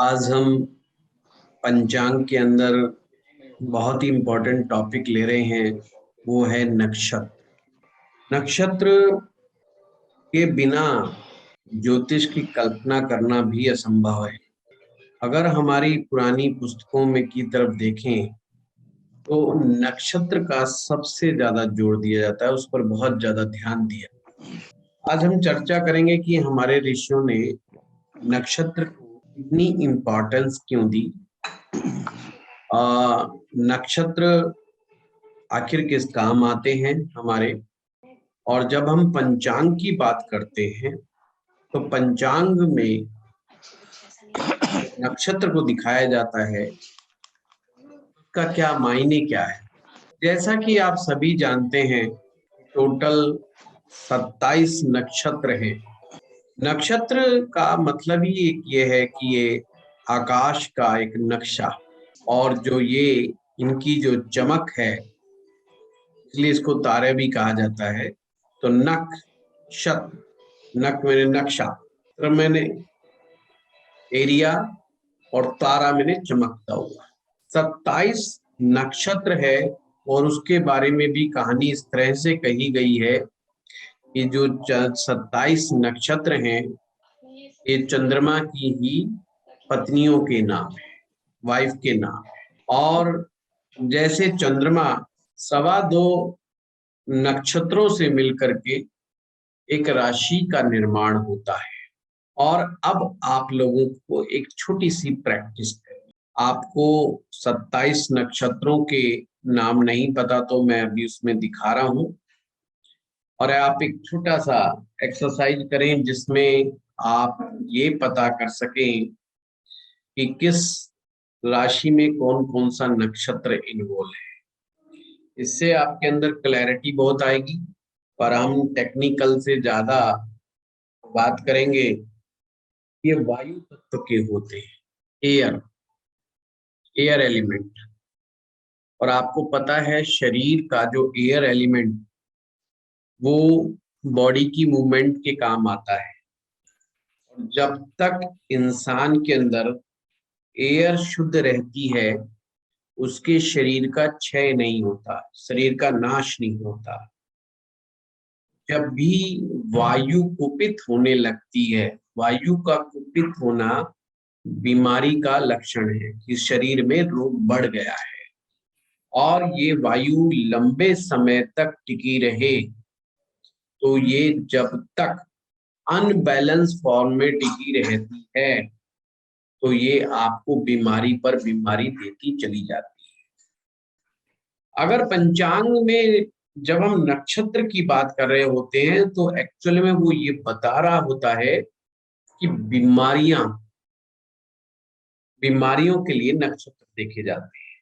आज हम पंचांग के अंदर बहुत ही इम्पोर्टेंट टॉपिक ले रहे हैं। वो है नक्षत्र। नक्षत्र के बिना ज्योतिष की कल्पना करना भी असंभव है। अगर हमारी पुरानी पुस्तकों में की तरफ देखें तो नक्षत्र का सबसे ज्यादा जोर दिया जाता है, उस पर बहुत ज्यादा ध्यान दिया। आज हम चर्चा करेंगे कि हमारे ऋषियों ने नक्षत्र को इतनी इम्पोर्टेंस क्यों दी। नक्षत्र आखिर किस काम आते हैं हमारे। और जब हम पंचांग की बात करते हैं तो पंचांग में नक्षत्र को दिखाया जाता है, उसका क्या मायने क्या है। जैसा कि आप सभी जानते हैं, टोटल 27 नक्षत्र हैं। नक्षत्र का मतलब ही एक ये है कि ये आकाश का एक नक्शा, और जो ये इनकी जो चमक है, इसलिए इसको तारे भी कहा जाता है। तो नक शत, नक मैंने नक्शा, तो मैंने एरिया, और तारा मैंने चमकता हुआ। 27 नक्षत्र है, और उसके बारे में भी कहानी इस तरह से कही गई है कि जो 27 नक्षत्र हैं, ये चंद्रमा की ही पत्नियों के नाम है, वाइफ के नाम है। और जैसे चंद्रमा 2.25 नक्षत्रों से मिलकर के एक राशि का निर्माण होता है। और अब आप लोगों को एक छोटी सी प्रैक्टिस करनी। आपको 27 नक्षत्रों के नाम नहीं पता तो मैं अभी उसमें दिखा रहा हूं, और आप एक छोटा सा एक्सरसाइज करें जिसमें आप ये पता कर सकें कि किस राशि में कौन कौन सा नक्षत्र इन्वॉल्व है। इससे आपके अंदर क्लैरिटी बहुत आएगी। पर हम टेक्निकल से ज्यादा बात करेंगे। ये वायु तत्व के होते हैं, एयर एयर एलिमेंट। और आपको पता है शरीर का जो एयर एलिमेंट, वो बॉडी की मूवमेंट के काम आता है। और जब तक इंसान के अंदर एयर शुद्ध रहती है, उसके शरीर का क्षय नहीं होता, शरीर का नाश नहीं होता। जब भी वायु कुपित होने लगती है, वायु का कुपित होना बीमारी का लक्षण है कि शरीर में रोग बढ़ गया है। और ये वायु लंबे समय तक टिकी रहे तो ये जब तक अनबैलेंस फॉर्म में टिकी रहती है तो ये आपको बीमारी पर बीमारी देती चली जाती है। अगर पंचांग में जब हम नक्षत्र की बात कर रहे होते हैं तो एक्चुअल में वो ये बता रहा होता है कि बीमारियों के लिए नक्षत्र देखे जाते हैं,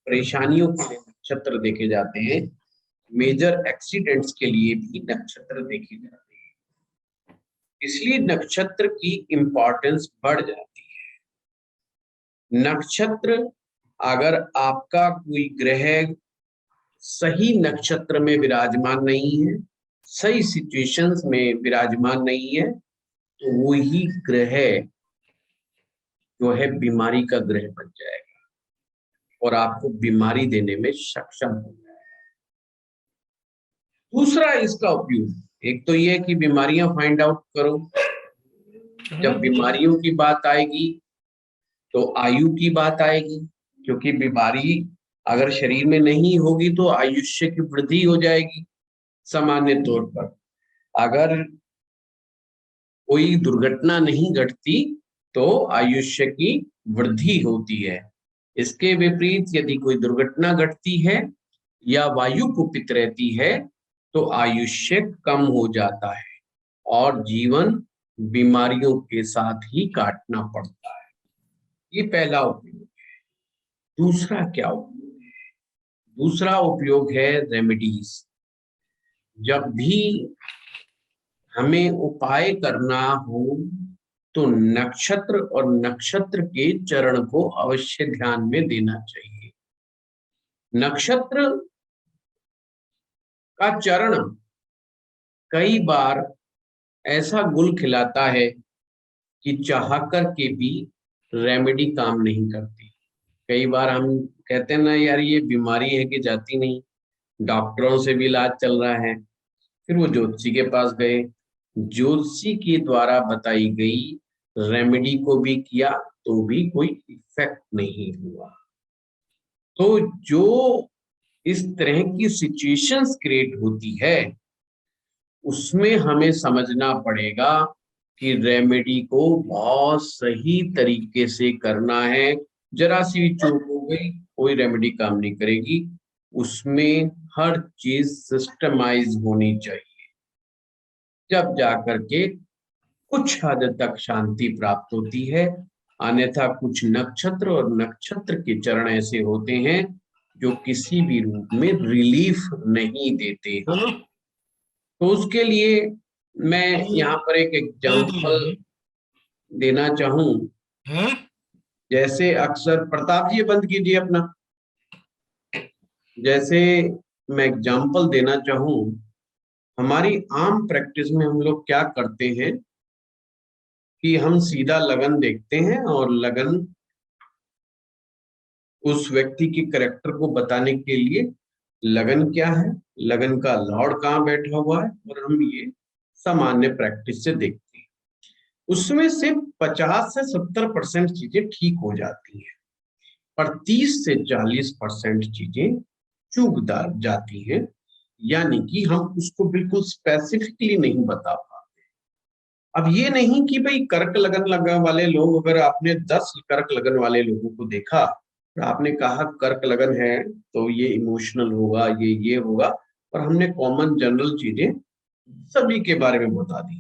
परेशानियों के लिए नक्षत्र देखे जाते हैं, मेजर एक्सीडेंट्स के लिए भी नक्षत्र देखे जाते हैं। इसलिए नक्षत्र की इंपॉर्टेंस बढ़ जाती है। नक्षत्र, अगर आपका कोई ग्रह सही नक्षत्र में विराजमान नहीं है, सही सिचुएशंस में विराजमान नहीं है, तो वही ग्रह जो है बीमारी का ग्रह बन जाएगा और आपको बीमारी देने में सक्षम हो जाएगा। दूसरा इसका उपयोग, एक तो ये कि बीमारियां फाइंड आउट करो। जब बीमारियों की बात आएगी तो आयु की बात आएगी, क्योंकि बीमारी अगर शरीर में नहीं होगी तो आयुष्य की वृद्धि हो जाएगी। सामान्य तौर पर अगर कोई दुर्घटना नहीं घटती तो आयुष्य की वृद्धि होती है। इसके विपरीत यदि कोई दुर्घटना घटती है या वायु कुपित रहती है तो आयुष्य कम हो जाता है और जीवन बीमारियों के साथ ही काटना पड़ता है। ये पहला उपयोग है। दूसरा क्या उपयोग है? दूसरा उपयोग है रेमेडीज। जब भी हमें उपाय करना हो तो नक्षत्र और नक्षत्र के चरण को अवश्य ध्यान में देना चाहिए। नक्षत्र का चरण कई बार ऐसा गुल खिलाता है कि चाह कर के भी रेमेडी काम नहीं करती। कई बार हम कहते हैं ना यार ये बीमारी है कि जाती नहीं, डॉक्टरों से भी इलाज चल रहा है, फिर वो ज्योतिषी के पास गए, ज्योतिषी के द्वारा बताई गई रेमेडी को भी किया तो भी कोई इफेक्ट नहीं हुआ। तो जो इस तरह की सिचुएशंस क्रिएट होती है उसमें हमें समझना पड़ेगा कि रेमेडी को बहुत सही तरीके से करना है। जरा सी भी चूक हो गई कोई रेमेडी काम नहीं करेगी, उसमें हर चीज सिस्टमाइज होनी चाहिए, जब जाकर के कुछ हद तक शांति प्राप्त होती है। अन्यथा कुछ नक्षत्र और नक्षत्र के चरण ऐसे होते हैं जो किसी भी रूप में रिलीफ नहीं देते हैं। तो उसके लिए मैं यहाँ पर एक एग्जांपल देना चाहूं। जैसे अक्सर प्रताप जी ये बंद कीजिए अपना। जैसे मैं एग्जांपल देना चाहूं, हमारी आम प्रैक्टिस में हम लोग क्या करते हैं कि हम सीधा लगन देखते हैं और लगन उस व्यक्ति के करेक्टर को बताने के लिए लगन क्या है, लगन का लॉर्ड कहाँ बैठा हुआ है, और हम ये सामान्य प्रैक्टिस से देखते हैं। उसमें से 50 से 70% चीजें ठीक हो जाती हैं, पर 30 से 40% चीजें चूक जाती हैं, यानी कि हम उसको बिल्कुल स्पेसिफिकली नहीं बता पाते। अब ये नहीं कि भाई कर्क लगन लगा वाले लोग, अगर आपने 10 कर्क लगन वाले लोगों को देखा और आपने कहा कर्क लगन है तो ये इमोशनल होगा, ये होगा, और हमने कॉमन जनरल चीजें सभी के बारे में बता दी,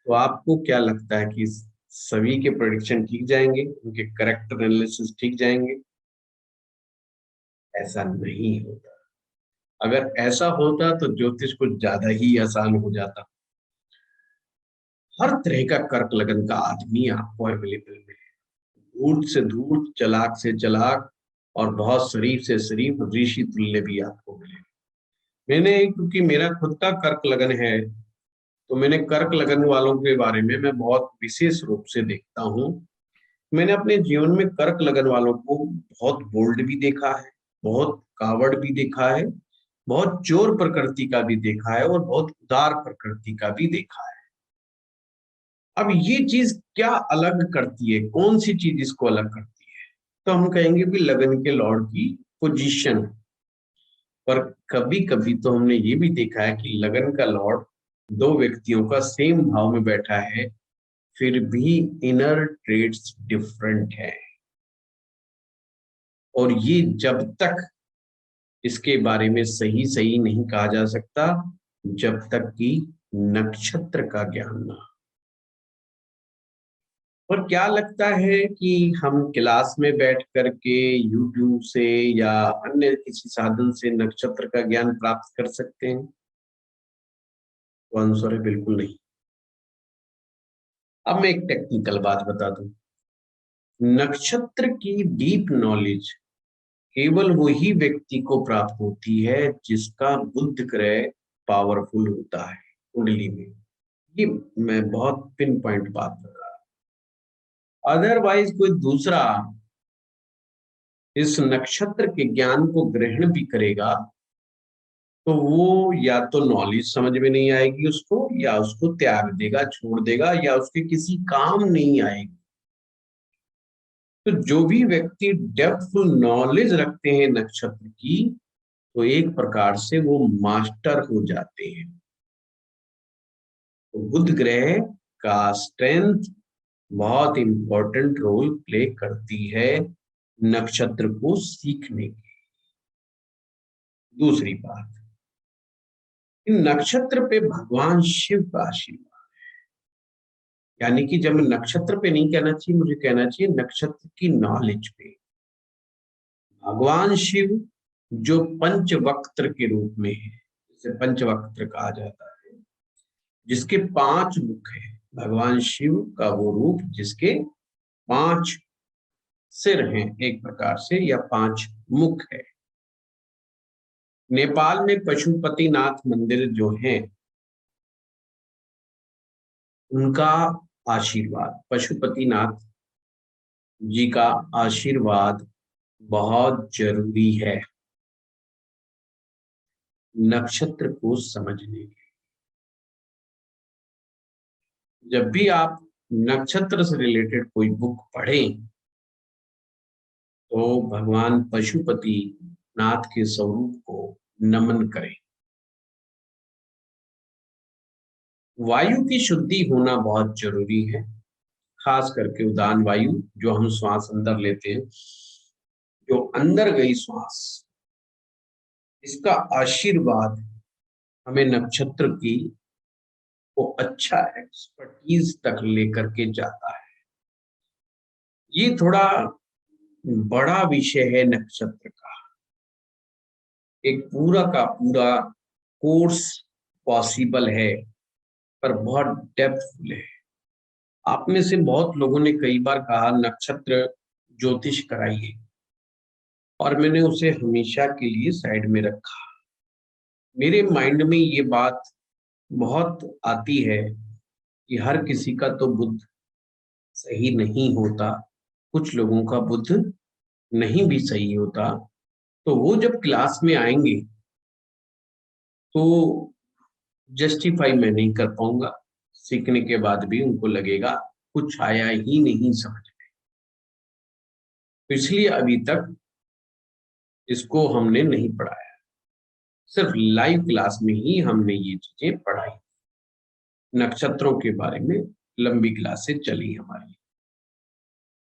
तो आपको क्या लगता है कि सभी के प्रेडिक्शन ठीक जाएंगे, उनके करेक्टर एनालिसिस ठीक जाएंगे? ऐसा नहीं होता। अगर ऐसा होता तो ज्योतिष कुछ ज्यादा ही आसान हो जाता। हर तरह का कर्क लगन का आदमी आपको अवेलेबल में है, धूर्त से धूर्त, चालाक से चालाक, और बहुत शरीफ से शरीफ, ऋषि तुल्य भी आपको मिले। मैंने, क्योंकि मेरा खुद का कर्क लगन है, तो मैंने कर्क लगन वालों के बारे में मैं बहुत विशेष रूप से देखता हूँ। मैंने अपने जीवन में कर्क लगन वालों को बहुत बोल्ड भी देखा है, बहुत कावड़ भी देखा है, बहुत चोर प्रकृति का भी देखा है, और बहुत उदार प्रकृति का भी देखा है। अब ये चीज क्या अलग करती है, कौन सी चीज इसको अलग करती है? तो हम कहेंगे कि लगन के लॉर्ड की पोजीशन। पर कभी कभी तो हमने ये भी देखा है कि लगन का लॉर्ड दो व्यक्तियों का सेम भाव में बैठा है, फिर भी इनर ट्रेड्स डिफरेंट है। और ये जब तक इसके बारे में सही सही नहीं कहा जा सकता जब तक कि नक्षत्र का ज्ञान ना। और क्या लगता है कि हम क्लास में बैठ करके यूट्यूब से या अन्य किसी साधन से नक्षत्र का ज्ञान प्राप्त कर सकते हैं? तो आंसर है बिल्कुल नहीं। अब मैं एक टेक्निकल बात बता दूं, नक्षत्र की डीप नॉलेज केवल वही व्यक्ति को प्राप्त होती है जिसका बुध ग्रह पावरफुल होता है कुंडली में। ये मैं बहुत पिन पॉइंट बात कर रहा हूं। अदरवाइज कोई दूसरा इस नक्षत्र के ज्ञान को ग्रहण भी करेगा तो वो या तो नॉलेज समझ में नहीं आएगी उसको, या उसको त्याग देगा, छोड़ देगा, या उसके किसी काम नहीं आएगी। तो जो भी व्यक्ति डेप्थफुल नॉलेज रखते हैं नक्षत्र की, तो एक प्रकार से वो मास्टर हो जाते हैं। तो बुध ग्रह का स्ट्रेंथ बहुत इंपॉर्टेंट रोल प्ले करती है नक्षत्र को सीखने की। दूसरी बात, नक्षत्र पे भगवान शिव का आशीर्वाद, यानी कि जब नक्षत्र पे नहीं कहना चाहिए, मुझे कहना चाहिए नक्षत्र की नॉलेज पे। भगवान शिव जो पंचवक्त्र के रूप में है, जिसे पंचवक्त्र कहा जाता है, जिसके 5 मुख है, भगवान शिव का वो रूप जिसके 5 सिर हैं एक प्रकार से, या 5 मुख है। नेपाल में पशुपतिनाथ मंदिर जो है उनका आशीर्वाद, पशुपतिनाथ जी का आशीर्वाद बहुत जरूरी है नक्षत्र को समझने के। जब भी आप नक्षत्र से रिलेटेड कोई बुक पढ़ें तो भगवान पशुपति नाथ के स्वरूप को नमन करें। वायु की शुद्धि होना बहुत जरूरी है, खास करके उदान वायु जो हम श्वास अंदर लेते हैं, जो अंदर गई श्वास, इसका आशीर्वाद हमें नक्षत्र की वो अच्छा एक्सपर्टीज तक लेकर के जाता है। ये थोड़ा बड़ा विषय है नक्षत्र का, एक पूरा का पूरा कोर्स पॉसिबल है पर बहुत डेप्थफुल है। आप में से बहुत लोगों ने कई बार कहा नक्षत्र ज्योतिष कराइए, और मैंने उसे हमेशा के लिए साइड में रखा। मेरे माइंड में ये बात बहुत आती है कि हर किसी का तो बुद्ध सही नहीं होता, कुछ लोगों का बुद्ध नहीं भी सही होता। तो वो जब क्लास में आएंगे तो जस्टिफाई मैं नहीं कर पाऊंगा, सीखने के बाद भी उनको लगेगा कुछ आया ही नहीं समझ में। तो इसलिए अभी तक इसको हमने नहीं पढ़ाया, सिर्फ लाइव क्लास में ही हमने ये चीजें पढ़ाई। नक्षत्रों के बारे में लंबी क्लासें चली हमारी।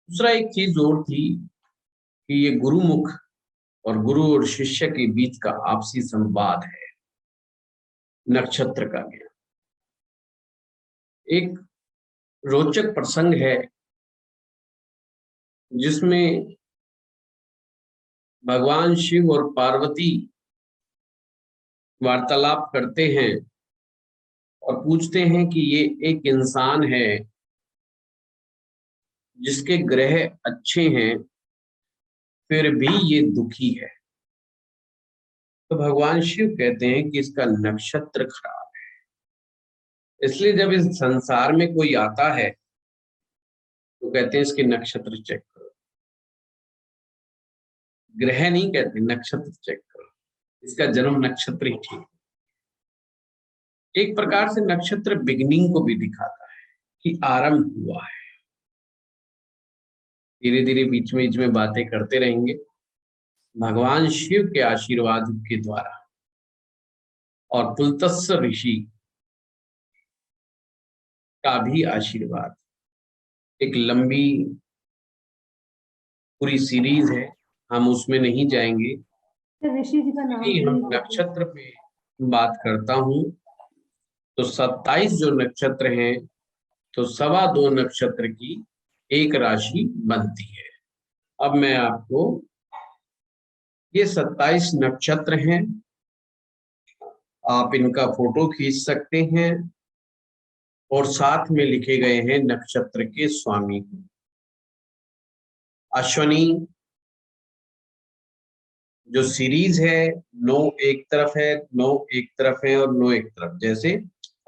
दूसरा एक चीज और थी कि ये गुरुमुख और गुरु और शिष्य के बीच का आपसी संवाद है नक्षत्र का ज्ञान। एक रोचक प्रसंग है जिसमें भगवान शिव और पार्वती वार्तालाप करते हैं और पूछते हैं कि ये एक इंसान है जिसके ग्रह अच्छे हैं फिर भी ये दुखी है। तो भगवान शिव कहते हैं कि इसका नक्षत्र खराब है। इसलिए जब इस संसार में कोई आता है तो कहते हैं इसके नक्षत्र चेक करो। ग्रह नहीं कहते, नक्षत्र चेक करो, इसका जन्म नक्षत्र ही ठीक। एक प्रकार से नक्षत्र बिगिनिंग को भी दिखाता है कि आरंभ हुआ है। धीरे धीरे बीच में बातें करते रहेंगे भगवान शिव के आशीर्वाद के द्वारा और पुलत्स्य ऋषि का भी आशीर्वाद। एक लंबी पूरी सीरीज है, हम उसमें नहीं जाएंगे। ऋषि जी का नाम हम नक्षत्र पे बात करता हूं तो 27 जो नक्षत्र हैं तो 2.25 नक्षत्र की एक राशि बनती है। अब मैं आपको ये 27 नक्षत्र हैं, आप इनका फोटो खींच सकते हैं और साथ में लिखे गए हैं नक्षत्र के स्वामी। अश्वनी जो सीरीज है 9 एक तरफ है, 9 एक तरफ है और 9 एक तरफ। जैसे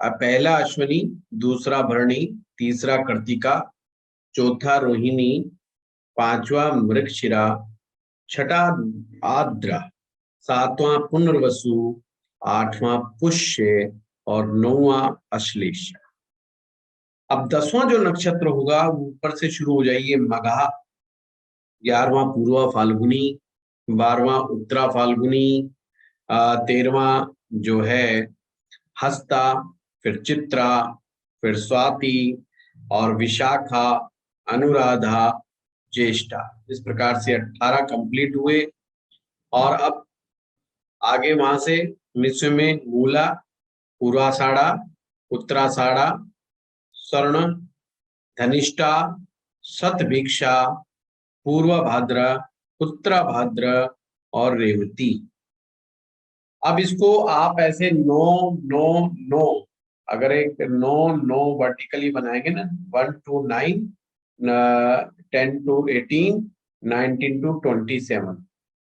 पहला अश्वनी, दूसरा भरणी, तीसरा कृतिका, चौथा रोहिणी, पांचवा मृगशिरा, छठा आद्रा, सातवां पुनर्वसु, आठवां पुष्य और 9वां अश्लेष। अब 10वां जो नक्षत्र होगा वो ऊपर से शुरू हो जाइए मघा, 11वां पूर्वा फाल्गुनी, 12वां उत्तरा फाल्गुनी, 13वां जो है हस्ता, फिर चित्रा, फिर स्वाति और विशाखा, अनुराधा, ज्येष्ठा। इस प्रकार से 18 कंप्लीट हुए। और अब आगे वहां से विश्व में मूला, पूर्वाषाढ़ा, उत्तराषाढ़ा, स्वर्ण, धनिष्ठा, शतभिक्षा, पूर्व भाद्र, उत्तरा भाद्र और रेवती। अब इसको आप ऐसे 9 9 9 अगर एक 9 9 वर्टिकली बनाएंगे ना, 1 to 9, 10 to 18, 19 to 27,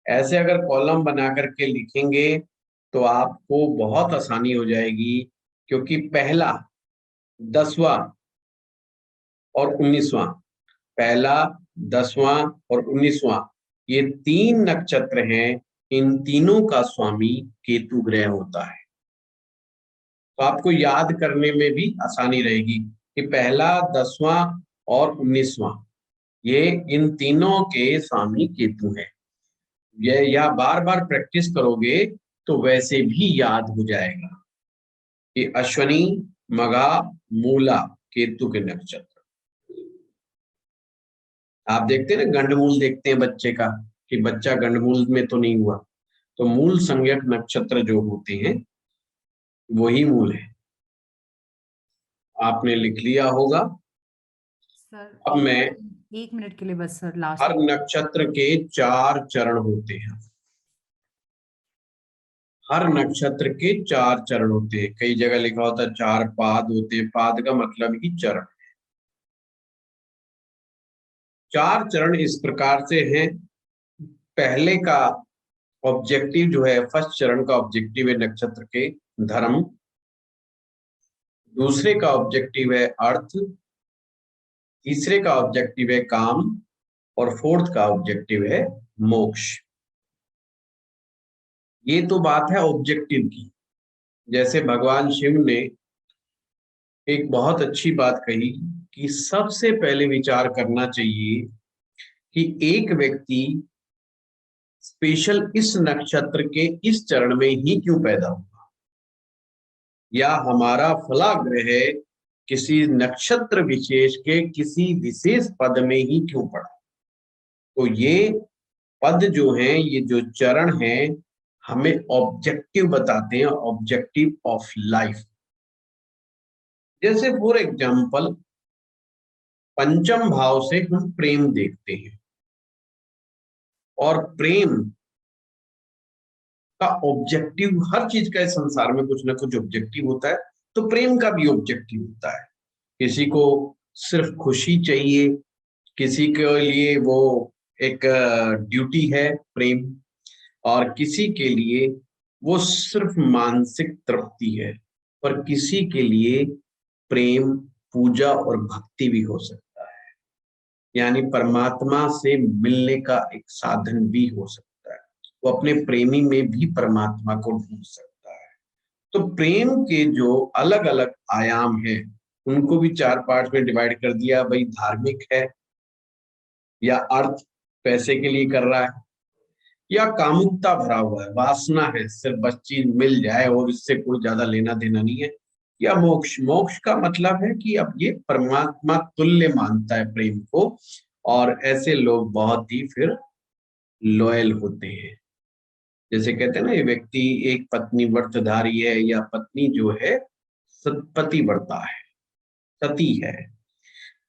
ऐसे अगर कॉलम बना करके लिखेंगे तो आपको बहुत आसानी हो जाएगी, क्योंकि पहला, 10वां और 19वां, पहला 10वां और 19वां, ये 3 नक्षत्र हैं। इन तीनों का स्वामी केतु ग्रह होता है। तो आपको याद करने में भी आसानी रहेगी कि पहला, 10वां और 19वां, ये इन तीनों के स्वामी केतु हैं। ये या बार बार प्रैक्टिस करोगे तो वैसे भी याद हो जाएगा कि अश्वनी, मघा, मूला केतु के नक्षत्र। आप देखते हैं ना, गंडमूल देखते हैं बच्चे का कि बच्चा गंडमूल में तो नहीं हुआ, तो मूल संज्ञक नक्षत्र जो होते हैं वही मूल है। आपने लिख लिया होगा। सर अब मैं, एक मिनट के लिए बस सर, लास्ट हर नक्षत्र के 4 चरण होते हैं। हर नक्षत्र के 4 चरण होते हैं। कई जगह लिखा होता है 4 पाद होते हैं। पाद का मतलब ही चरण। 4 चरण इस प्रकार से हैं। पहले का ऑब्जेक्टिव जो है, फर्स्ट चरण का ऑब्जेक्टिव है नक्षत्र के धर्म। दूसरे का ऑब्जेक्टिव है अर्थ। तीसरे का ऑब्जेक्टिव है काम। और फोर्थ का ऑब्जेक्टिव है मोक्ष। ये तो बात है ऑब्जेक्टिव की। जैसे भगवान शिव ने एक बहुत अच्छी बात कही कि सबसे पहले विचार करना चाहिए कि एक व्यक्ति स्पेशल इस नक्षत्र के इस चरण में ही क्यों पैदा हुआ, या हमारा फला ग्रह किसी नक्षत्र विशेष के किसी विशेष पद में ही क्यों पड़ा। तो ये पद जो हैं, ये जो चरण हैं, हमें ऑब्जेक्टिव बताते हैं, ऑब्जेक्टिव ऑफ लाइफ। जैसे फॉर एग्जाम्पल, पंचम भाव से हम प्रेम देखते हैं, और प्रेम का ऑब्जेक्टिव, हर चीज का इस संसार में कुछ ना कुछ ऑब्जेक्टिव होता है, तो प्रेम का भी ऑब्जेक्टिव होता है। किसी को सिर्फ खुशी चाहिए, किसी के लिए वो एक ड्यूटी है प्रेम, और किसी के लिए वो सिर्फ मानसिक तृप्ति है, और किसी के लिए प्रेम पूजा और भक्ति भी हो सकता है, यानी परमात्मा से मिलने का एक साधन भी हो सकता है। वो अपने प्रेमी में भी परमात्मा को ढूंढ सकता है। तो प्रेम के जो अलग अलग आयाम हैं, उनको भी 4 पार्ट में डिवाइड कर दिया। भाई, धार्मिक है, या अर्थ पैसे के लिए कर रहा है, या कामुकता भरा हुआ है, वासना है, सिर्फ बस चीज मिल जाए और इससे कोई ज्यादा लेना देना नहीं है, या मोक्ष। मोक्ष का मतलब है कि अब ये परमात्मा तुल्य मानता है प्रेम को, और ऐसे लोग बहुत ही फिर लॉयल होते हैं। जैसे कहते हैं ना, ये व्यक्ति एक पत्नी व्रतधारी है, या पत्नी जो है सतपति व्रता है, सती है,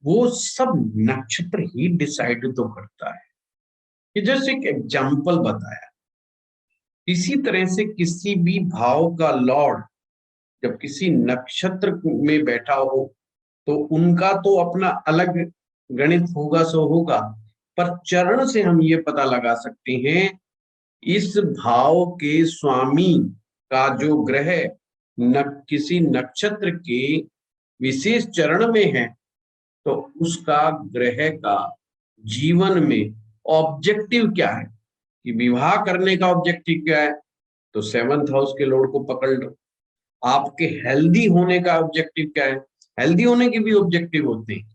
वो सब नक्षत्र ही डिसाइड तो करता है। ये जैसे एक एग्जाम्पल बताया। इसी तरह से किसी भी भाव का लॉर्ड जब किसी नक्षत्र में बैठा हो, तो उनका तो अपना अलग गणित होगा, सो होगा, पर चरण से हम ये पता लगा सकते हैं इस भाव के स्वामी का जो ग्रह किसी नक्षत्र के विशेष चरण में है, तो उसका ग्रह का जीवन में ऑब्जेक्टिव क्या है, कि विवाह करने का ऑब्जेक्टिव क्या है, तो 7th हाउस के लॉर्ड को पकड़ लो। आपके हेल्दी होने का ऑब्जेक्टिव क्या है, हेल्दी होने के भी ऑब्जेक्टिव होते हैं।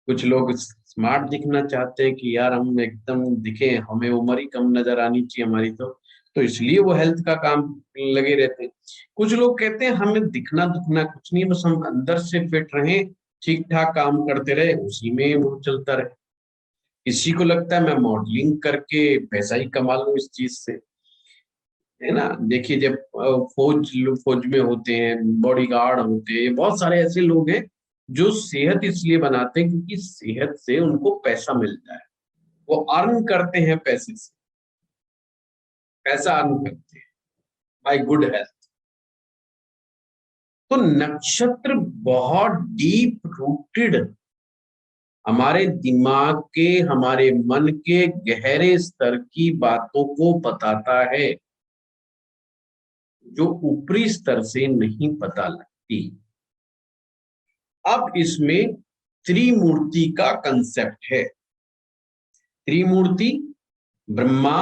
कुछ लोग स्मार्ट दिखना चाहते हैं कि यार हम एकदम दिखे, हमें उम्र ही कम नजर आनी चाहिए हमारी, तो इसलिए वो हेल्थ का काम लगे रहते हैं। कुछ लोग कहते हैं हमें दिखना दुखना कुछ नहीं, बस हम अंदर से फिट रहें, ठीक ठाक काम करते रहे, उसी में वो चलता रहे। किसी को लगता है मैं मॉडलिंग करके पैसा ही कमा लूं इस चीज से, है ना। देखिए, जब फौज में होते हैं, बॉडीगार्ड होते हैं, बहुत सारे ऐसे लोग हैं जो सेहत इसलिए बनाते हैं क्योंकि सेहत से उनको पैसा मिलता है। वो अर्न करते हैं पैसे से, पैसा अर्न करते हैं बाय गुड हेल्थ। तो नक्षत्र बहुत डीप रूटेड हमारे दिमाग के, हमारे मन के गहरे स्तर की बातों को बताता है, जो ऊपरी स्तर से नहीं पता लगती। अब इसमें त्रिमूर्ति का कंसेप्ट है। त्रिमूर्ति ब्रह्मा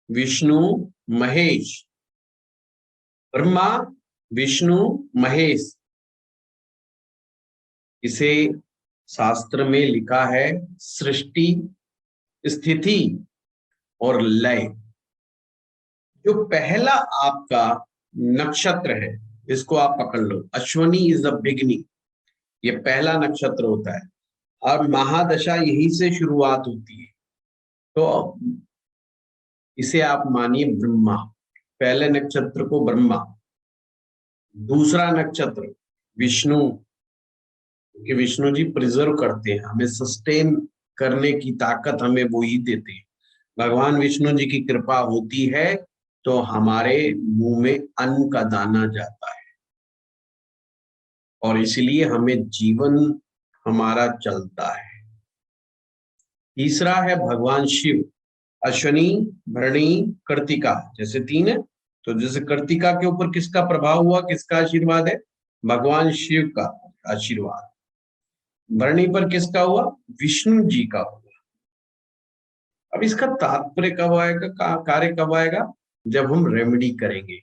विष्णु महेश। ब्रह्मा विष्णु महेश, इसे शास्त्र में लिखा है सृष्टि स्थिति और लय। जो पहला आपका नक्षत्र है इसको आप पकड़ लो, अश्वनी इज द बिगनिंग, ये पहला नक्षत्र होता है और महादशा यही से शुरुआत होती है। तो इसे आप मानिए ब्रह्मा, पहले नक्षत्र को ब्रह्मा। दूसरा नक्षत्र विष्णु, कि विष्णु जी प्रिजर्व करते हैं, हमें सस्टेन करने की ताकत हमें वो ही देते हैं। भगवान विष्णु जी की कृपा होती है तो हमारे मुंह में अन्न का दाना जाता है और इसलिए हमें जीवन हमारा चलता है। तीसरा है भगवान शिव, अश्वनी भरणी कृतिका, जैसे तीन है तो जैसे कृतिका के ऊपर किसका प्रभाव हुआ, किसका आशीर्वाद है, भगवान शिव का आशीर्वाद। भरणी पर किसका हुआ, विष्णु जी का हुआ। अब इसका तात्पर्य कब आएगा, कार्य कब आएगा, जब हम रेमेडी करेंगे।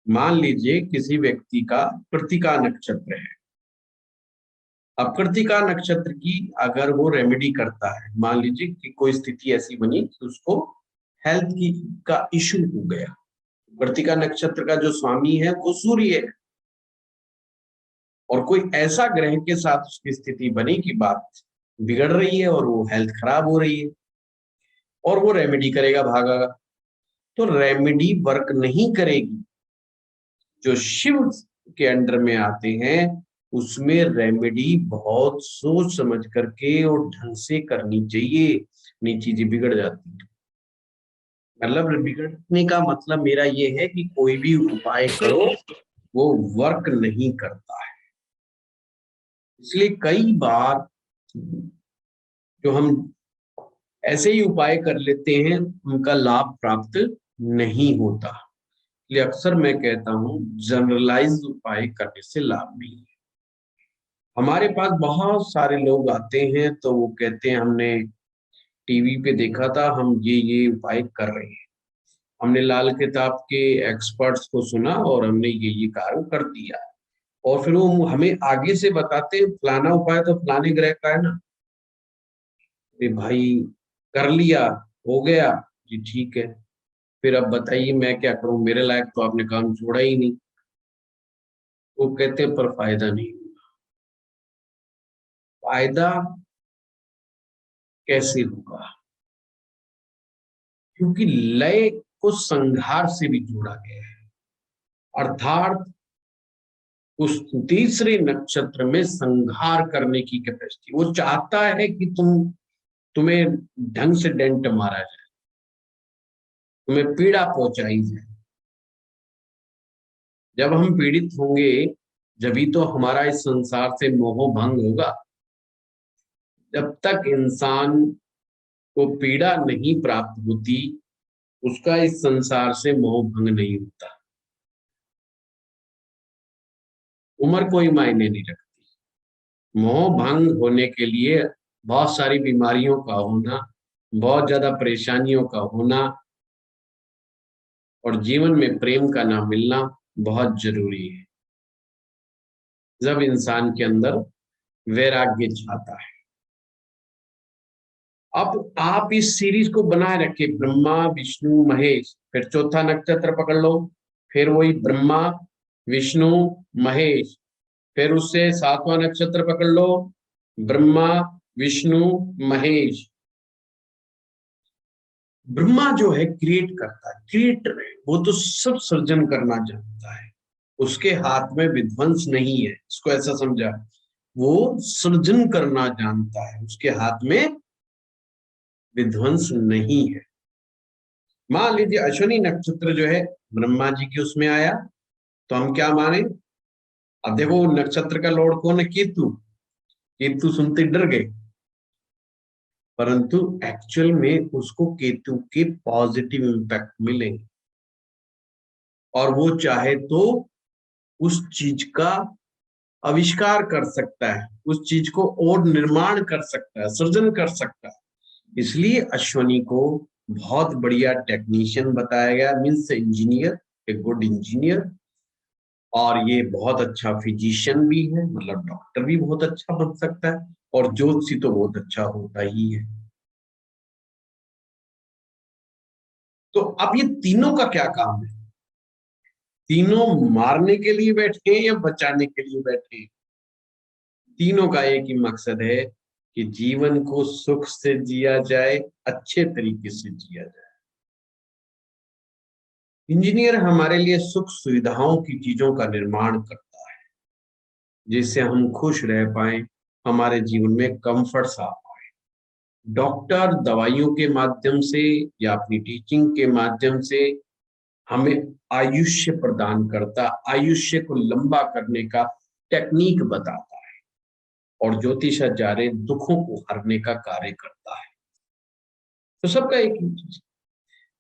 मान लीजिए किसी व्यक्ति का कृतिका नक्षत्र है, अब कृतिका नक्षत्र की अगर वो रेमेडी करता है, मान लीजिए कि कोई स्थिति ऐसी बनी कि उसको हेल्थ की का इश्यू हो गया, कृतिका नक्षत्र का जो स्वामी है वो सूर्य है और कोई ऐसा ग्रह के साथ उसकी स्थिति बनी कि बात बिगड़ रही है और वो हेल्थ खराब हो रही है और वो रेमेडी करेगा, भागा, तो रेमेडी वर्क नहीं करेगी। जो शिव के अंडर में आते हैं उसमें रेमेडी बहुत सोच समझ करके और ढंग से करनी चाहिए, नहीं चीजें बिगड़ जाती है। मतलब बिगड़ने का मतलब मेरा ये है कि कोई भी उपाय करो वो वर्क नहीं करता है। इसलिए कई बार जो हम ऐसे ही उपाय कर लेते हैं उनका लाभ प्राप्त नहीं होता। इसलिए अक्सर मैं कहता हूं जनरलाइज उपाय करने से लाभ नहीं है। हमारे पास बहुत सारे लोग आते हैं तो वो कहते हैं हमने टीवी पे देखा था, हम ये उपाय कर रहे हैं, हमने लाल किताब के एक्सपर्ट्स को सुना और हमने ये कार्य कर दिया, और फिर वो हमें आगे से बताते हैं फलाना उपाय तो फलाने ग्रह का है ना। अरे भाई कर लिया, हो गया जी, ठीक है, फिर अब बताइए मैं क्या करूं, मेरे लायक तो आपने काम छोड़ा ही नहीं। वो कहते हैं पर फायदा नहीं हुआ। फायदा कैसे होगा, क्योंकि लय को संहार से भी जोड़ा गया है, अर्थात उस तीसरे नक्षत्र में संहार करने की कैपेसिटी, वो चाहता है कि तुम्हें ढंग से डेंट मारा जाए, तुम्हें पीड़ा पहुंचाई जाए। जब हम पीड़ित होंगे जब ही तो हमारा इस संसार से मोह भंग होगा। जब तक इंसान को पीड़ा नहीं प्राप्त होती उसका इस संसार से मोह भंग नहीं होता। उम्र कोई मायने नहीं रखती। मोह भंग होने के लिए बहुत सारी बीमारियों का होना, बहुत ज्यादा परेशानियों का होना और जीवन में प्रेम का ना मिलना बहुत जरूरी है। जब इंसान के अंदर वैराग्य छाता है। अब आप इस सीरीज को बनाए रखे, ब्रह्मा विष्णु महेश, फिर चौथा नक्षत्र पकड़ लो, फिर वही ब्रह्मा विष्णु महेश, फिर उससे सातवां नक्षत्र पकड़ लो, ब्रह्मा विष्णु महेश। ब्रह्मा जो है क्रिएट करता है, क्रिएटर है, वो तो सब सृजन करना जानता है, उसके हाथ में विध्वंस नहीं है, इसको ऐसा समझा, वो सृजन करना जानता है, उसके हाथ में विध्वंस नहीं है। मान लीजिए अश्विनी नक्षत्र जो है ब्रह्मा जी के उसमें आया तो हम क्या माने, अब देखो नक्षत्र का लॉर्ड कौन है, केतु। केतु सुनते डर गए, परंतु एक्चुअल में उसको केतु के पॉजिटिव इंपैक्ट मिलेंगे और वो चाहे तो उस चीज का आविष्कार कर सकता है, उस चीज को और निर्माण कर सकता है, सृजन कर सकता है। इसलिए अश्वनी को बहुत बढ़िया टेक्नीशियन बताया गया, means engineer, a good engineer. और ये बहुत अच्छा फिजिशियन भी है, मतलब डॉक्टर भी बहुत अच्छा बन सकता है, और ज्योतिषी तो बहुत अच्छा होता ही है। तो अब ये तीनों का क्या काम है? तीनों मारने के लिए बैठे हैं या बचाने के लिए बैठे हैं? तीनों का एक ही मकसद है कि जीवन को सुख से जिया जाए, अच्छे तरीके से जिया जाए। इंजीनियर हमारे लिए सुख सुविधाओं की चीजों का निर्माण करता है, जिससे हम खुश रह पाए, हमारे जीवन में कंफर्ट्स आ पाए। डॉक्टर दवाइयों के माध्यम से या अपनी टीचिंग के माध्यम से हमें आयुष्य प्रदान करता, आयुष्य को लंबा करने का टेक्निक बताता है। और ज्योतिषाचार्य दुखों को हरने का कार्य करता है। तो सबका एक ही चीज।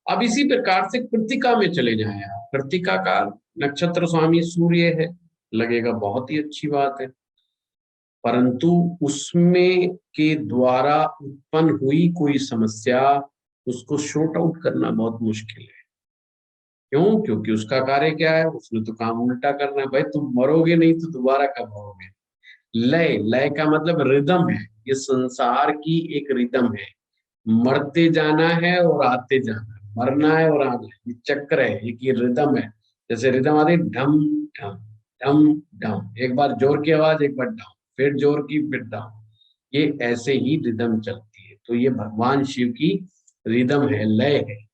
अब इसी प्रकार से कृतिका में चले जाएं आप। कृतिका का नक्षत्र स्वामी सूर्य है, लगेगा बहुत ही अच्छी बात है, परंतु उसमें के द्वारा उत्पन्न हुई कोई समस्या, उसको शॉर्ट आउट करना बहुत मुश्किल है। क्यों? क्योंकि उसका कार्य क्या है? उसने तो काम उल्टा करना है। भाई तुम मरोगे नहीं तो दोबारा कब आओगे? लय, लय का मतलब रिदम है। ये संसार की एक रिदम है। मरते जाना है और आते जाना है, मरना है और आना है, ये चक्र है, एक ये रिदम है। जैसे रिदम आती है, ढम ढम ढम ढम, एक बार जोर की आवाज, एक बार ढम, फिर जोर की, फिर ढम। ये ऐसे ही रिदम चलती है। तो ये भगवान शिव की रिदम है, लय है।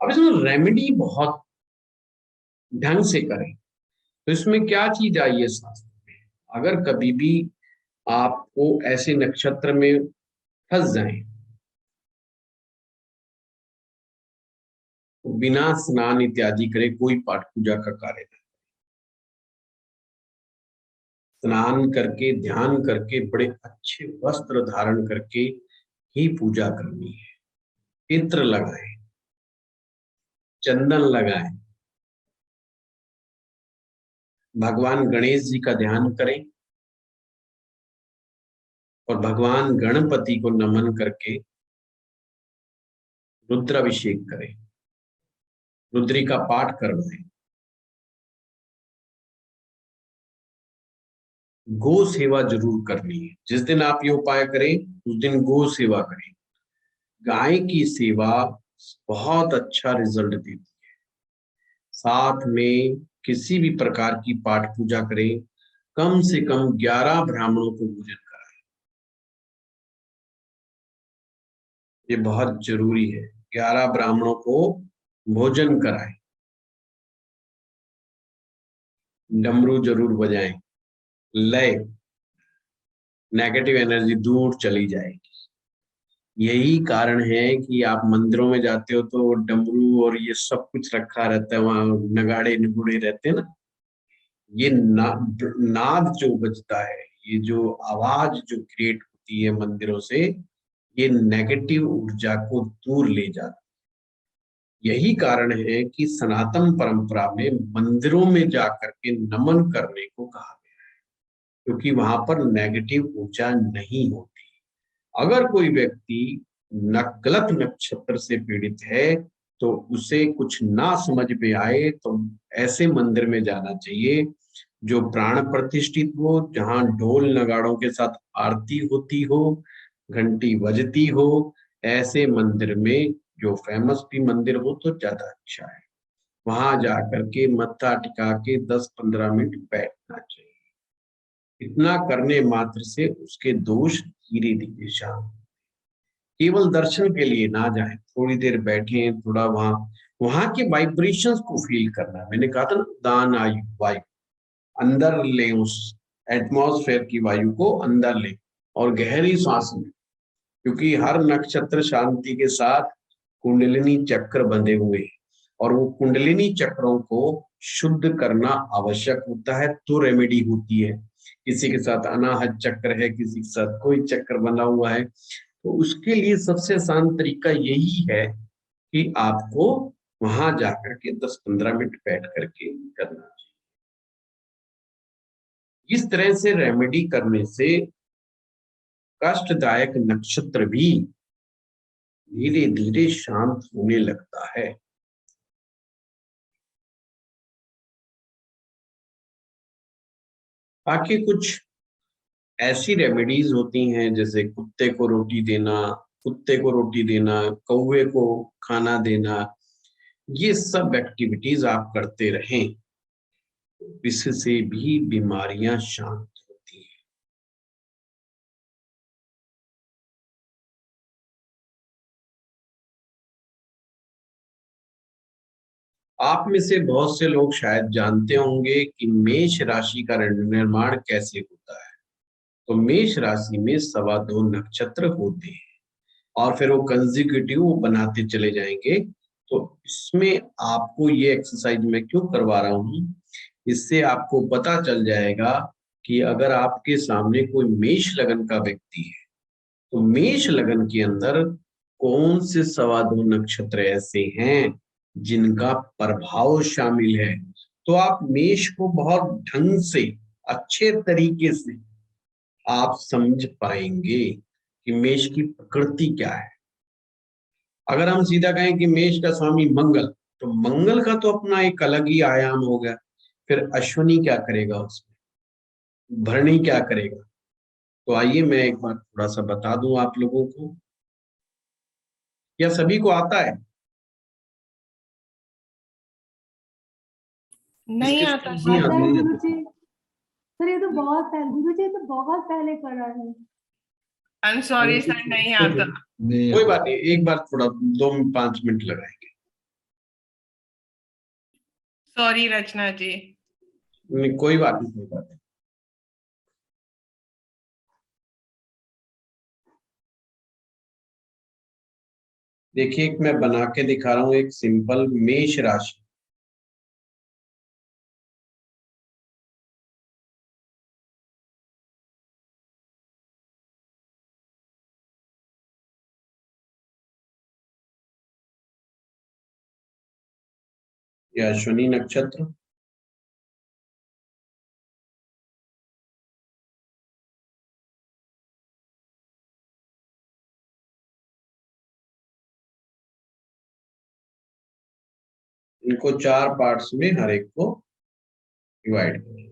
अब इसमें रेमेडी बहुत ढंग से करें, तो इसमें क्या चीज आई है शास्त्र में? अगर कभी भी आपको ऐसे नक्षत्र में फंस जाए, तो बिना स्नान इत्यादि करे कोई पाठ पूजा का कार्य नहीं। स्नान करके, ध्यान करके, बड़े अच्छे वस्त्र धारण करके ही पूजा करनी है। इत्र लगाएं, चंदन लगाएं, भगवान गणेश जी का ध्यान करें, और भगवान गणपति को नमन करके रुद्राभिषेक करें, रुद्री का पाठ करवाएं। गो सेवा जरूर करनी है। जिस दिन आप ये उपाय करें उस दिन गो सेवा करें। गाय की सेवा बहुत अच्छा रिजल्ट देती है। साथ में किसी भी प्रकार की पाठ पूजा करें, कम से कम 11 ब्राह्मणों को भोजन कराएं, ये बहुत जरूरी है। 11 ब्राह्मणों को भोजन कराएं। डमरू जरूर बजाएं, लय, नेगेटिव एनर्जी दूर चली जाएगी। यही कारण है कि आप मंदिरों में जाते हो तो डमरू और ये सब कुछ रखा रहता है, वहां नगाड़े निगुड़े रहते हैं ना। ये नाद जो बजता है, ये जो आवाज जो क्रिएट होती है मंदिरों से, ये नेगेटिव ऊर्जा को दूर ले जाता है। यही कारण है कि सनातन परंपरा में मंदिरों में जाकर के नमन करने को कहा गया है, क्योंकि वहां पर नेगेटिव ऊर्जा नहीं होती। अगर कोई व्यक्ति गलत नक्षत्र से पीड़ित है, तो उसे कुछ ना समझ में आए तो ऐसे मंदिर में जाना चाहिए जो प्राण प्रतिष्ठित हो, जहां ढोल नगाड़ों के साथ आरती होती हो, घंटी बजती हो। ऐसे मंदिर में, जो फेमस भी मंदिर हो तो ज्यादा अच्छा है। वहां जाकर के मत्था टिका के 10-15 मिनट बैठना चाहिए। इतना करने मात्र से उसके दोष धीरे धीरे शांत। केवल दर्शन के लिए ना जाए, थोड़ी देर बैठे, थोड़ा वहां वहां के वाइब्रेशंस को फील करना है। मैंने कहा था ना, दान आयु वायु अंदर ले, उस एटमॉस्फेयर की वायु को अंदर ले, और गहरी सांस में। क्योंकि हर नक्षत्र शांति के साथ कुंडलिनी चक्र बंधे हुए हैं, और वो कुंडलिनी चक्रों को शुद्ध करना आवश्यक होता है, तो रेमेडी होती है। किसी के साथ अनाहत चक्र है, किसी के साथ कोई चक्र बना हुआ है, तो उसके लिए सबसे आसान तरीका यही है कि आपको वहां जाकर के 10-15 मिनट बैठ करके करना चाहिए। इस तरह से रेमेडी करने से कष्टदायक नक्षत्र भी धीरे धीरे शांत होने लगता है। बाकी कुछ ऐसी रेमेडीज होती हैं, जैसे कुत्ते को रोटी देना, कौवे को खाना देना, ये सब एक्टिविटीज आप करते रहें, इससे भी बीमारियां शांत होती हैं। आप में से बहुत से लोग शायद जानते होंगे कि मेष राशि का निर्माण कैसे होता है। तो मेष राशि में 2.25 नक्षत्र होते हैं और फिर वो कंसेक्यूटिव बनाते चले जाएंगे। तो इसमें आपको ये एक्सरसाइज मैं क्यों करवा रहा हूं, इससे आपको पता चल जाएगा कि अगर आपके सामने कोई मेष लगन का व्यक्ति है, तो मेष लगन के अंदर कौन से 2.25 नक्षत्र ऐसे हैं जिनका प्रभाव शामिल है। तो आप मेष को बहुत ढंग से, अच्छे तरीके से आप समझ पाएंगे कि मेष की प्रकृति क्या है। अगर हम सीधा कहें कि मेष का स्वामी मंगल, तो मंगल का तो अपना एक अलग ही आयाम हो गया। फिर अश्विनी क्या करेगा, उसमें भरणी क्या करेगा। तो आइए मैं एक बार थोड़ा सा बता दूं आप लोगों को, या सभी को आता है। नहीं किसके आता नहीं सर। आता है आता। गुरुजी। सर ये तो बहुत पहले, गुरुजी ये तो बहुत पहले करा है। आई एम सॉरी सर, नहीं आता। कोई बात नहीं, एक बार थोड़ा 2-5 मिनट लगाएंगे। सॉरी रचना जी। नहीं, कोई बात नहीं, कोई बात नहीं। देखिए मैं बना के दिखा रहा हूं एक सिंपल मेष राशि। ये अश्विनी नक्षत्र, इनको 4 पार्ट्स में हर एक को डिवाइड करेंगे।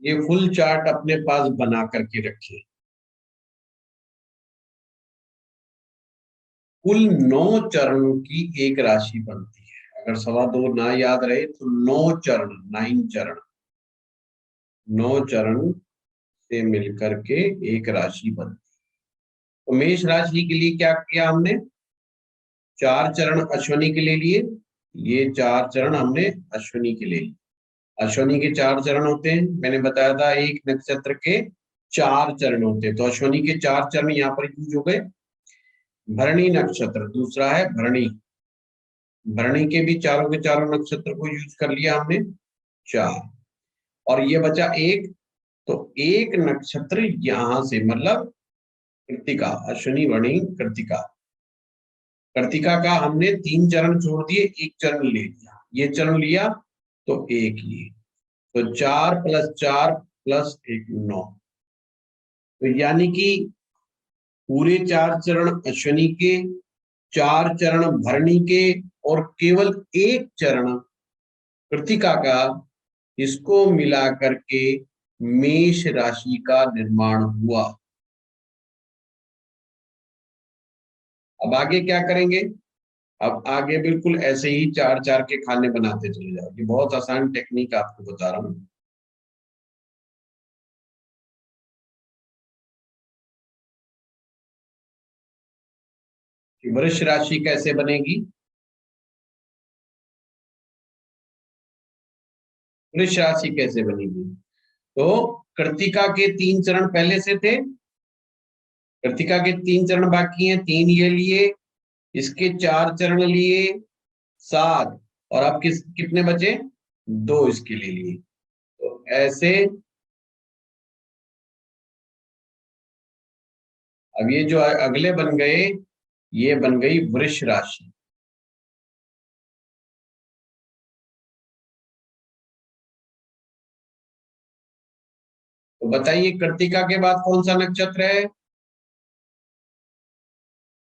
ये फुल चार्ट अपने पास बना करके रखिए। कुल 9 चरण की एक राशि बनती है। अगर 2.25 ना याद रहे तो 9 चरण, 9 चरण, 9 चरण से मिलकर के एक राशि बनती है। तो मेष राशि के लिए क्या किया हमने, 4 चरण अश्विनी के लिए लिए। ये 4 चरण हमने अश्विनी के लिए लिए। अश्विनी के 4 चरण होते हैं, मैंने बताया था एक नक्षत्र के 4 चरण होते हैं। तो अश्विनी के 4 चरण यहाँ पर यूज हो गए। भरणी नक्षत्र दूसरा है, भरणी, भरणी के भी चारों के चारों नक्षत्र को यूज कर लिया हमने 4, और ये बचा एक। तो एक नक्षत्र यहां से, मतलब कृतिका, अश्विनी भरणी कृतिका, कृतिका का हमने 3 चरण छोड़ दिए, एक चरण ले लिया, ये चरण लिया तो एक लिए। तो 4 + 4 + 1 9। तो यानी कि पूरे 4 चरण अश्विनी के, 4 चरण भरणी के, और केवल एक चरण कृतिका का, इसको मिला करके मेष राशि का निर्माण हुआ। अब आगे क्या करेंगे, अब आगे बिल्कुल ऐसे ही 4-4 के खाने बनाते चले जाओ। ये बहुत आसान टेक्निक आपको बता रहा हूं। कि वृष राशि कैसे बनेगी। वृष राशि कैसे बनेगी, तो कृतिका के 3 चरण पहले से थे, कृतिका के 3 चरण बाकी हैं, 3 ये लिए, इसके 4 चरण लिए 7, और अब कितने बचे, 2 इसके लिए लिए। तो ऐसे अब ये जो अगले बन गए, ये बन गई वृष राशि। तो बताइए कृत्तिका के बाद कौन सा नक्षत्र है?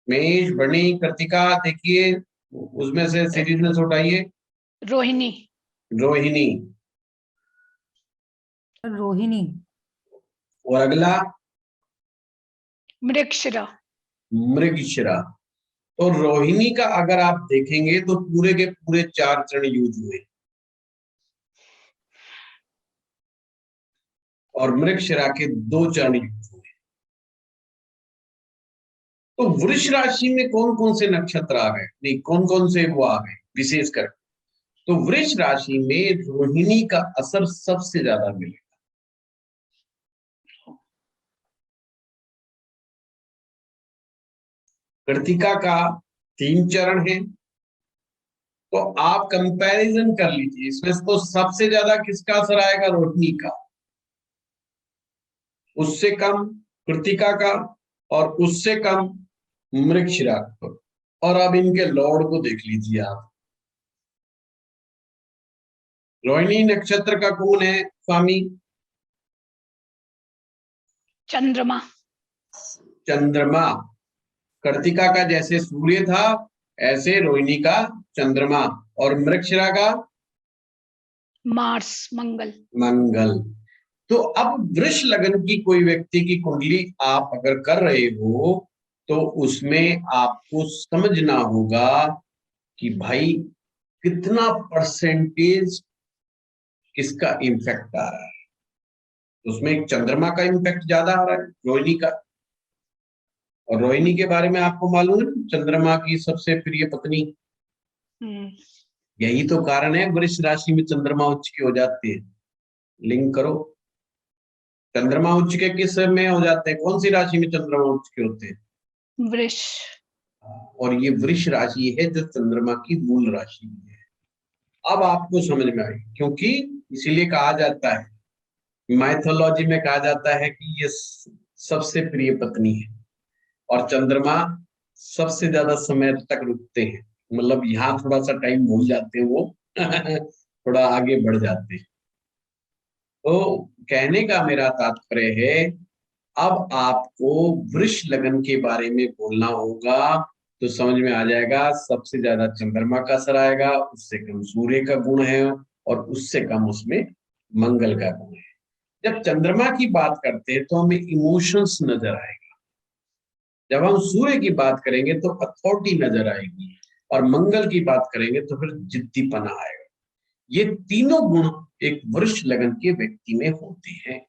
मेष, भरणी, कृत्तिका। देखिए उसमें से सीरीज में से उठाइए। रोहिणी। रोहिणी। रोहिणी। और अगला मृगशिरा। मृगशिरा। तो रोहिणी का अगर आप देखेंगे तो पूरे के पूरे 4 चरण यूज हुए, और मृगशिरा के 2 चरण यूज हुए। तो वृष राशि में कौन कौन से नक्षत्र आ गए, नहीं कौन कौन से वो आ गए विशेषकर? तो वृष राशि में रोहिणी का असर सबसे ज्यादा मिलेगा। कृत्तिका का 3 चरण है, तो आप कंपैरिजन कर लीजिए, इसमें तो सबसे ज्यादा किसका असर आएगा? रोहिणी का, उससे कम कृत्तिका का, और उससे कम मृगशिरा का। और अब इनके लॉर्ड को देख लीजिए आप। रोहिणी नक्षत्र का कौन है स्वामी? चंद्रमा। चंद्रमा। कृत्तिका का जैसे सूर्य था, ऐसे रोहिणी का चंद्रमा, और मृगशिरा का मार्स, मंगल। मंगल। तो अब वृष लग्न की कोई व्यक्ति की कुंडली आप अगर कर रहे हो, तो उसमें आपको समझना होगा कि भाई कितना परसेंटेज किसका इम्पैक्ट आ रहा है। उसमें एक चंद्रमा का इम्पैक्ट ज्यादा आ रहा है रोहिणी का। और रोहिणी के बारे में आपको मालूम है, चंद्रमा की सबसे प्रिय पत्नी। यही तो कारण है वृष राशि में चंद्रमा उच्च के हो जाते हैं। लिंक करो, चंद्रमा उच्च के किस में हो जाते हैं? कौन सी राशि में चंद्रमा उच्च के होते हैं? वृष। और ये वृष राशि है जो चंद्रमा की मूल राशि है। अब आपको समझ में आई, क्योंकि इसीलिए कहा जाता है, माइथोलॉजी में कहा जाता है कि ये सबसे प्रिय पत्नी है, और चंद्रमा सबसे ज्यादा समय तक रुकते हैं। मतलब यहाँ थोड़ा सा टाइम भूल जाते हैं वो थोड़ा आगे बढ़ जाते हैं। तो कहने का मेरा तात्पर्य है, अब आपको वृष लगन के बारे में बोलना होगा तो समझ में आ जाएगा सबसे ज्यादा चंद्रमा का असर आएगा, उससे कम सूर्य का गुण है, और उससे कम उसमें मंगल का गुण है। जब चंद्रमा की बात करते हैं तो हमें इमोशंस नजर आएगा, जब हम सूर्य की बात करेंगे तो अथॉरिटी नजर आएगी, और मंगल की बात करेंगे तो फिर जिद्दीपना आएगा। ये तीनों गुण एक वृष लगन के व्यक्ति में होते हैं।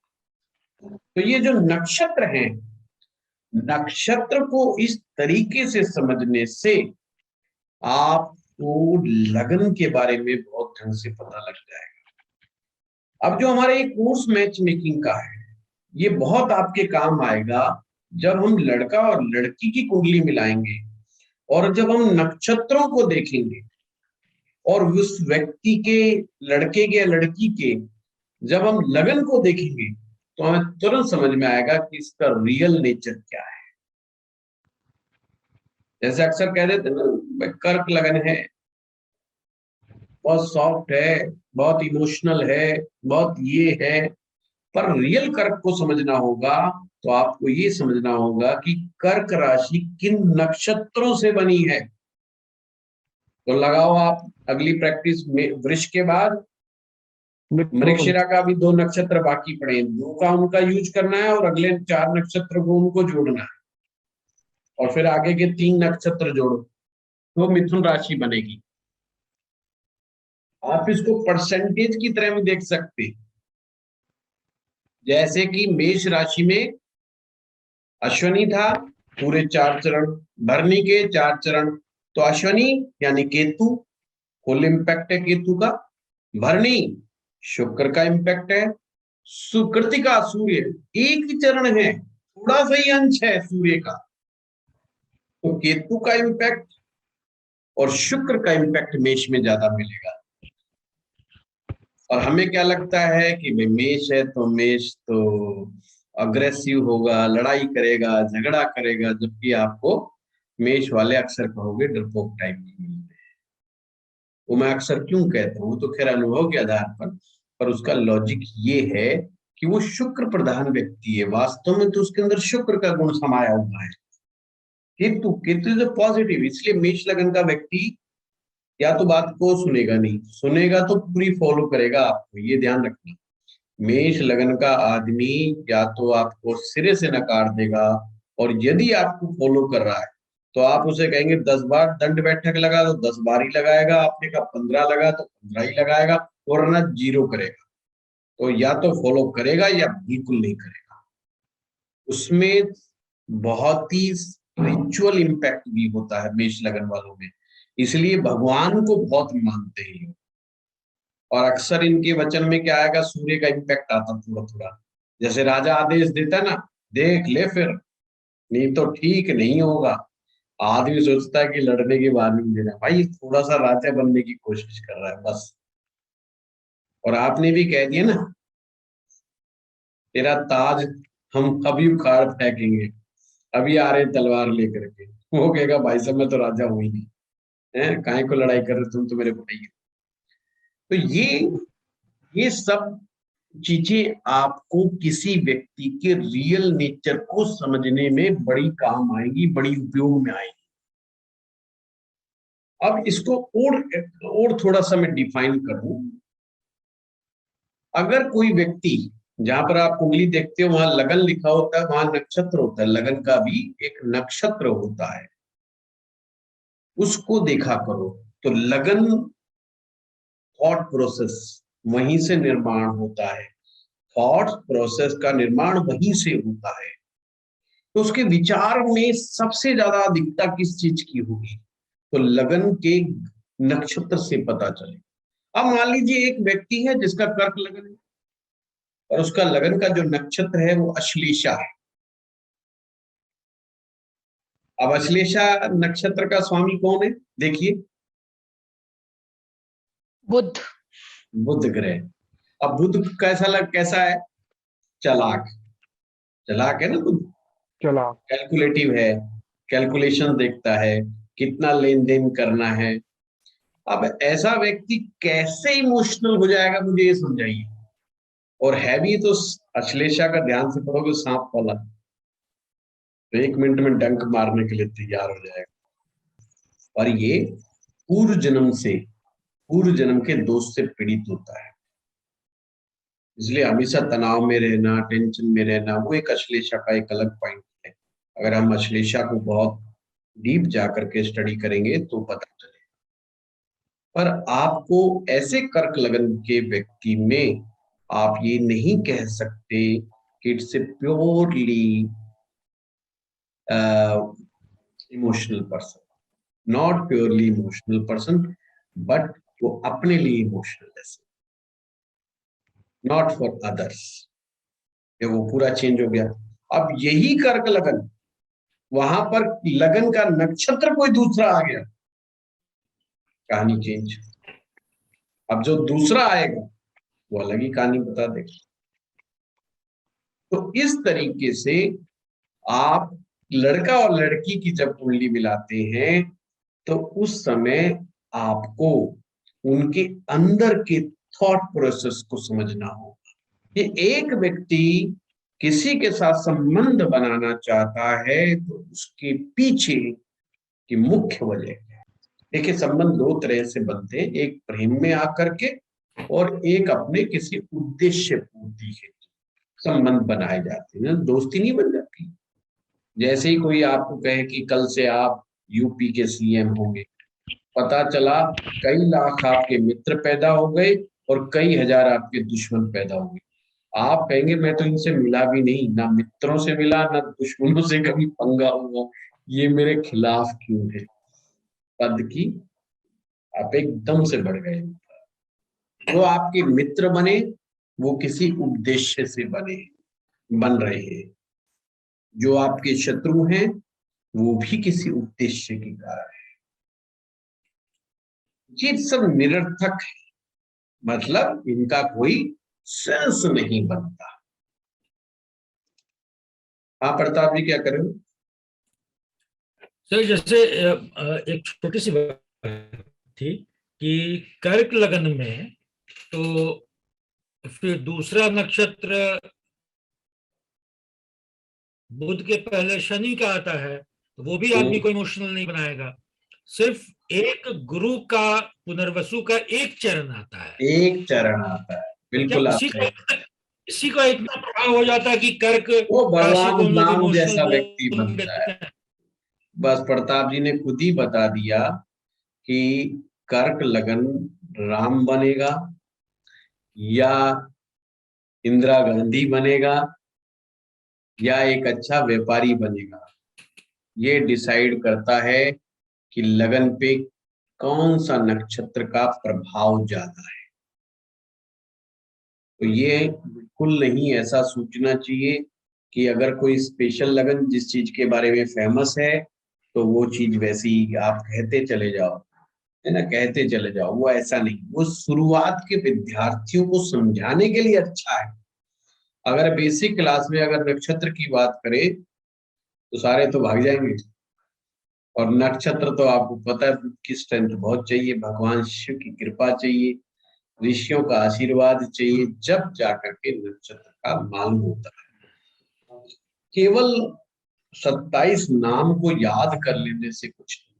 तो ये जो नक्षत्र हैं, नक्षत्र को इस तरीके से समझने से आपको लगन के बारे में बहुत ढंग से पता लग जाएगा। अब जो हमारे ये कोर्स मैच मेकिंग का है, ये बहुत आपके काम आएगा जब हम लड़का और लड़की की कुंडली मिलाएंगे, और जब हम नक्षत्रों को देखेंगे, और उस व्यक्ति के, लड़के के या लड़की के, जब हम लगन को देखेंगे, तो हमें तुरंत समझ में आएगा कि इसका रियल नेचर क्या है। जैसे अक्सर कह देते ना, कर्क लगन है, बहुत सॉफ्ट है, बहुत इमोशनल है, बहुत ये है। पर रियल कर्क को समझना होगा तो आपको ये समझना होगा कि कर्क राशि किन नक्षत्रों से बनी है। तो लगाओ आप अगली प्रैक्टिस में, वृष के बाद मृगशिरा का भी 2 नक्षत्र बाकी पड़े हैं, 2 का उनका यूज करना है, और अगले 4 नक्षत्र को उनको जोड़ना है, और फिर आगे के 3 नक्षत्र जोड़ो तो मिथुन राशि बनेगी। आप इसको परसेंटेज की तरह भी देख सकते हैं, जैसे कि मेष राशि में अश्विनी था, पूरे 4 चरण, भरणी के 4 चरण, तो अश्विनी यानी केतु, फुल इम्पैक्ट है केतु का। भरणी शुक्र का इम्पैक्ट है। कृत्तिका सूर्य, एक ही चरण है, थोड़ा सा ही अंश है सूर्य का, तो केतु का इम्पैक्ट और शुक्र का इम्पैक्ट मेष में ज्यादा मिलेगा। और हमें क्या लगता है कि भाई मेष है तो मेष तो अग्रेसिव होगा, लड़ाई करेगा, झगड़ा करेगा, जबकि आपको मेष वाले अक्सर कहोगे डरपोक टाइप की मिलते हैं। वो मैं अक्सर क्यों कहता हूँ, तो खैर अनुभव के आधार पर उसका लॉजिक ये है कि वो शुक्र प्रधान व्यक्ति है, वास्तव में तो उसके अंदर शुक्र का गुण समाया हुआ है। केतु, केतु इज पॉजिटिव, इसलिए मेष लगन का व्यक्ति या तो बात को सुनेगा नहीं, सुनेगा तो पूरी फॉलो करेगा, आपको ये ध्यान रखना। मेष लगन का आदमी या तो आपको सिरे से नकार देगा, और यदि आपको फॉलो कर रहा है तो आप उसे कहेंगे 10 बार दंड बैठक लगा तो 10 बार ही लगाएगा, आपने कहा 15 लगा तो 15 ही लगाएगा, वरना 0 करेगा। तो या तो फॉलो करेगा या बिल्कुल नहीं करेगा। उसमें बहुत ही स्पिरिचुअल इम्पैक्ट भी होता है मेष लगन वालों में, इसलिए भगवान को बहुत मानते हैं लोग। और अक्सर इनके वचन में क्या आएगा, सूर्य का इम्पैक्ट आता थोड़ा थोड़ा। जैसे राजा आदेश देता है ना, देख ले फिर, नहीं तो ठीक नहीं होगा। आदमी सोचता है कि लड़ने के बाद नहीं देना, भाई थोड़ा सा राजा बनने की कोशिश कर रहा है बस। और आपने भी कह दिया ना, तेरा ताज हम अभी उखाड़ फेंकेंगे, अभी आ रहे तलवार लेकर के। वो कहेगा भाई साहब मैं तो राजा हूं ही नहीं, है काहे को लड़ाई कर रहे तुम तो मेरे भाई हो। तो ये सब चीजें आपको किसी व्यक्ति के रियल नेचर को समझने में बड़ी काम आएगी, बड़ी उपयोग में आएगी। अब इसको और थोड़ा सा मैं डिफाइन करूं। अगर कोई व्यक्ति, जहां पर आप उंगली देखते हो वहां लगन लिखा होता है, वहां नक्षत्र होता है, लगन का भी एक नक्षत्र होता है, उसको देखा करो। तो लगन थॉट प्रोसेस वहीं से निर्माण होता है, थॉट प्रोसेस का निर्माण वहीं से होता है। तो उसके विचार में सबसे ज्यादा अधिकता किस चीज की होगी, तो लगन के नक्षत्र से पता चले। अब मान लीजिए एक व्यक्ति है जिसका कर्क लगन है, और उसका लगन का जो नक्षत्र है वो अश्लेषा है। अब अश्लेषा नक्षत्र का स्वामी कौन है, देखिए बुध। बुध ग्रह। अब बुध कैसा है, चालाक, चालाक है ना बुध, चला। कैलकुलेटिव है, कैलकुलेशन देखता है, कितना लेन देन करना है। अब ऐसा व्यक्ति कैसे इमोशनल हो जाएगा, मुझे ये समझाइए। और है भी तो अश्लेषा का ध्यान से पढ़ोगे सांप वाला, तो 1 मिनट में डंक मारने के लिए तैयार हो जाएगा। और ये पूर्व जन्म के दोष से पीड़ित होता है, इसलिए हमेशा तनाव में रहना, टेंशन में रहना, वो एक अश्लेषा का एक अलग पॉइंट है। अगर हम अश्लेषा को बहुत डीप जाकर के स्टडी करेंगे तो पता चलेगा। पर आपको ऐसे कर्क लगन के व्यक्ति में आप ये नहीं कह सकते कि it's a purely emotional person, not purely emotional person, but वो अपने लिए इमोशनल है, नॉट फॉर अदर्स। ये वो पूरा चेंज हो गया। अब यही कर्क लगन, वहां पर लगन का नक्षत्र कोई दूसरा आ गया, कहानी चेंज। अब जो दूसरा आएगा वो अलग ही कहानी बता देगा। तो इस तरीके से आप लड़का और लड़की की जब कुंडली मिलाते हैं तो उस समय आपको उनके अंदर के थॉट प्रोसेस को समझना होगा कि एक व्यक्ति किसी के साथ संबंध बनाना चाहता है तो उसके पीछे की मुख्य वजह क्या है। देखिए संबंध 2 तरह से बनते हैं, एक प्रेम में आकर के और एक अपने किसी उद्देश्य पूर्ति के संबंध बनाए जाते हैं, दोस्ती नहीं बन जाती। जैसे ही कोई आपको कहे कि कल से आप यूपी के सीएम होंगे, पता चला कई लाख आपके मित्र पैदा हो गए और कई हजार आपके दुश्मन पैदा हो गए। आप कहेंगे मैं तो इनसे मिला भी नहीं, ना मित्रों से मिला ना दुश्मनों से कभी पंगा हुआ, ये मेरे खिलाफ क्यों है। पद की आप एकदम से बढ़ गए। जो आपके मित्र बने वो किसी उद्देश्य से बन रहे हैं, जो आपके शत्रु हैं वो भी किसी उद्देश्य के कारण है। ये सब निरर्थक है, मतलब इनका कोई सेंस नहीं बनता। हाँ प्रताप जी क्या करें? सर जैसे एक छोटी सी बात थी कि कर्क लगन में तो फिर दूसरा नक्षत्र बुध के पहले शनि का आता है, तो वो भी आदमी को इमोशनल नहीं बनाएगा। सिर्फ एक गुरु का पुनर्वसु का एक चरण आता है, एक चरण आता है, क्या बिल्कुल आप इसी का इतना प्रभाव हो जाता है कि कर्क वो राशि को भगवान हम लोग राम इमोशनल जैसा व्यक्ति बोल बनता है। देते हैं। बस प्रताप जी ने खुद ही बता दिया कि कर्क लगन राम बनेगा या इंदिरा गांधी बनेगा या एक अच्छा व्यापारी बनेगा, ये डिसाइड करता है कि लगन पे कौन सा नक्षत्र का प्रभाव ज्यादा है। तो ये बिल्कुल नहीं ऐसा सोचना चाहिए कि अगर कोई स्पेशल लगन जिस चीज के बारे में फेमस है तो वो चीज वैसी आप कहते चले जाओ, है ना, कहते चले जाओ। वो ऐसा नहीं, वो शुरुआत के विद्यार्थियों को समझाने के लिए अच्छा है। अगर बेसिक क्लास में अगर नक्षत्र की बात करें तो सारे तो भाग जाएंगे, और नक्षत्र तो आपको पता है की स्ट्रेंथ बहुत चाहिए, भगवान शिव की कृपा चाहिए, ऋषियों का आशीर्वाद चाहिए, जब जाकर के नक्षत्र का मालूम होता है। केवल 27 नाम को याद कर लेने से कुछ नहीं,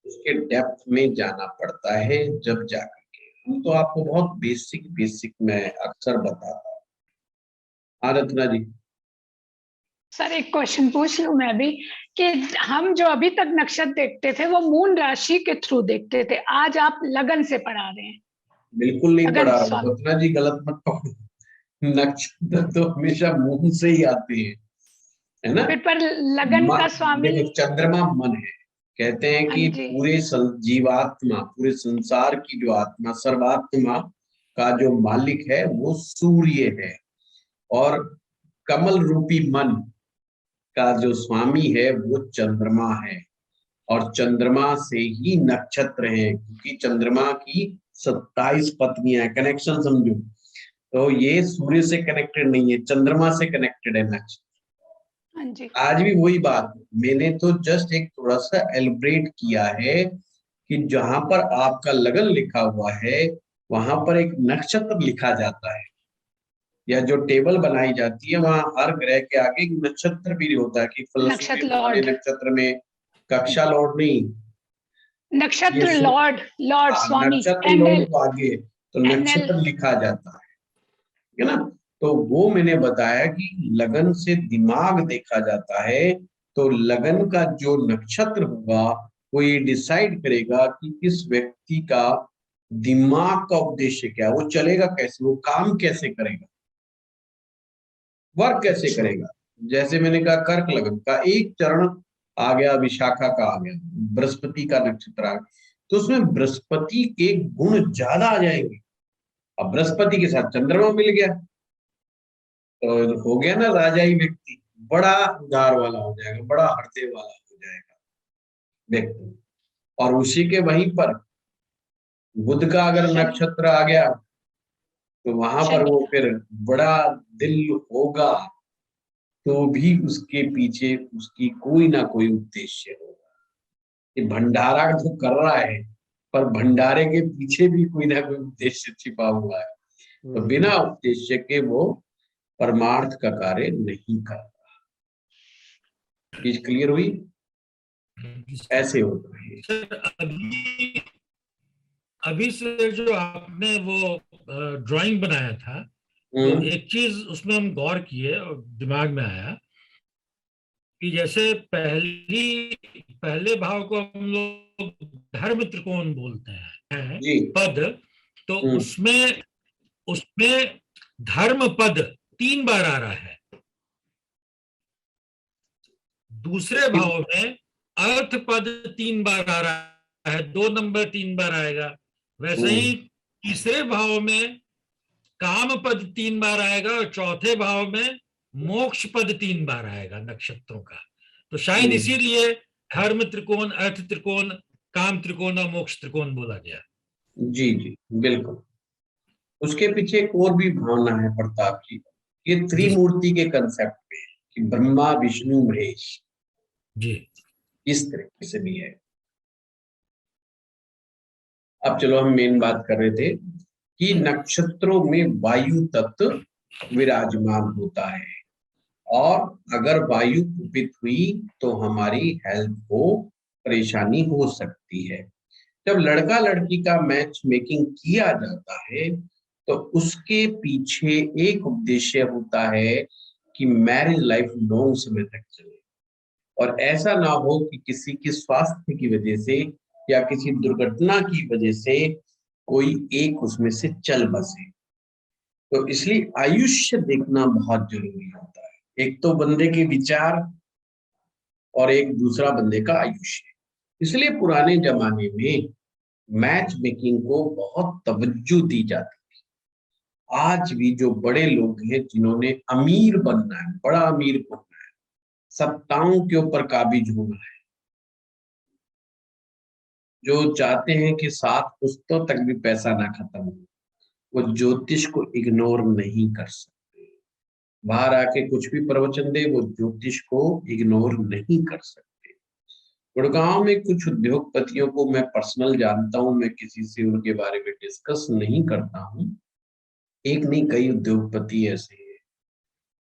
उसके डेप्थ में जाना पड़ता है जब जाकर के। हम तो आपको बहुत बेसिक मैं अक्सर बताता हूँ। हाँ रत्ना जी। सर एक क्वेश्चन पूछ लूं मैं भी कि हम जो अभी तक नक्षत्र देखते थे वो मून राशि के थ्रू देखते थे, आज आप लगन से पढ़ा रहे हैं। बिल्कुल नहीं लगन पढ़ा रहा हूँ स्वामी रत्ना जी, गलत मत पढ़ो। नक्षत्र तो हमेशा मून से ही आते हैं, है ना। फिर पर लगन का स्वामी देखो चंद्रमा मन है, कहते हैं हाँ कि जी पूरे जीवात्मा, पूरे संसार की जो आत्मा, सर्वात्मा का जो मालिक है वो सूर्य है, और कमल रूपी मन का जो स्वामी है वो चंद्रमा है, और चंद्रमा से ही नक्षत्र है, क्योंकि चंद्रमा की 27 पत्नियां, कनेक्शन समझो। तो ये सूर्य से कनेक्टेड नहीं है, चंद्रमा से कनेक्टेड है नक्षत्र। हाँ जी आज भी वही बात, मैंने तो जस्ट एक थोड़ा सा एलिब्रेट किया है कि जहां पर आपका लगन लिखा हुआ है वहां पर एक नक्षत्र लिखा जाता है, या जो टेबल बनाई जाती है वहां हर ग्रह के आगे एक नक्षत्र भी होता है कि फलस्वरूप नक्षत्र फलाने लॉर्ड नक्षत्र में कक्षा लॉर्ड नहीं, ये नक्षत्र लॉर्ड लॉर्ड स्वामी नक्षत्र लॉर्ड एनएल को आगे तो एनएल नक्षत्र लिखा जाता है ना। तो वो मैंने बताया कि लगन से दिमाग देखा जाता है, तो लगन का जो नक्षत्र होगा वो ये डिसाइड करेगा कि इस व्यक्ति का दिमाग का उद्देश्य क्या है, वो चलेगा कैसे, वो काम कैसे करेगा, वर्क कैसे करेगा। जैसे मैंने कहा कर्क लगन का एक चरण आ गया, विशाखा का आ गया, बृहस्पति का नक्षत्र आ गया, तो उसमें बृहस्पति के गुण ज्यादा आ जाएंगे। अब बृहस्पति के साथ चंद्रमा मिल गया तो हो गया ना राजाई व्यक्ति, बड़ा उदार वाला हो जाएगा, बड़ा हृदय वाला हो जाएगा व्यक्ति। और उसी के वहीं पर बुध का अगर शनि नक्षत्र आ गया तो वहां पर शनि वो फिर बड़ा दिल होगा, तो भी उसके पीछे उसकी कोई ना कोई उद्देश्य होगा। ये भंडारा जो कर रहा है, पर भंडारे के पीछे भी कोई ना कोई उद्देश्य छिपा हुआ है, तो बिना उद्देश्य के वो परमार्थ का कार्य नहीं करता। चीज क्लियर हुई? ऐसे होता है। सर अभी से जो आपने वो ड्राइंग बनाया था, तो एक चीज उसमें हम गौर किए और दिमाग में आया कि जैसे पहले भाव को हम लोग धर्म त्रिकोण बोलते हैं जी। पद, तो उसमें धर्म पद 3 बार आ रहा है। दूसरे भाव में अर्थ पद 3 बार आ रहा है, 2 नंबर 3 बार आएगा। वैसे ही तीसरे भाव में काम पद 3 बार आएगा, और चौथे भाव में मोक्ष पद 3 बार आएगा नक्षत्रों का। तो शायद इसीलिए धर्म त्रिकोण, अर्थ त्रिकोण, काम त्रिकोण और मोक्ष त्रिकोण बोला गया। जी जी बिल्कुल। उसके पीछे एक और भी भावना है प्रताप जी, ये त्रिमूर्ति के कंसेप्ट पे कि ब्रह्मा विष्णु महेश, जी। इस तरीके से भी है। अब चलो हम मेन बात कर रहे थे कि नक्षत्रों में वायु तत्व विराजमान होता है, और अगर वायु कुपित हुई तो हमारी हेल्थ को परेशानी हो सकती है। जब लड़का लड़की का मैच मेकिंग किया जाता है तो उसके पीछे एक उद्देश्य होता है कि मैरिज लाइफ लॉन्ग समय तक चले, और ऐसा ना हो कि किसी की स्वास्थ्य की वजह से या किसी दुर्घटना की वजह से कोई एक उसमें से चल बसे। तो इसलिए आयुष्य देखना बहुत जरूरी होता है। एक तो बंदे के विचार और एक दूसरा बंदे का आयुष्य। इसलिए पुराने जमाने में मैच मेकिंग को बहुत तवज्जो दी जाती थी। आज भी जो बड़े लोग हैं जिन्होंने अमीर बनना है, बड़ा अमीर बनना है, सत्ताओं के ऊपर काबिज होना है, जो चाहते हैं कि 7 पुस्तों तक भी पैसा ना खत्म हो, वो ज्योतिष को इग्नोर नहीं कर सकते। बाहर आके कुछ भी प्रवचन दे, वो ज्योतिष को इग्नोर नहीं कर सकते। गुड़गांव में कुछ उद्योगपतियों को मैं पर्सनल जानता हूं, मैं किसी से उनके बारे में डिस्कस नहीं करता हूं। एक नहीं, कई उद्योगपति ऐसे हैं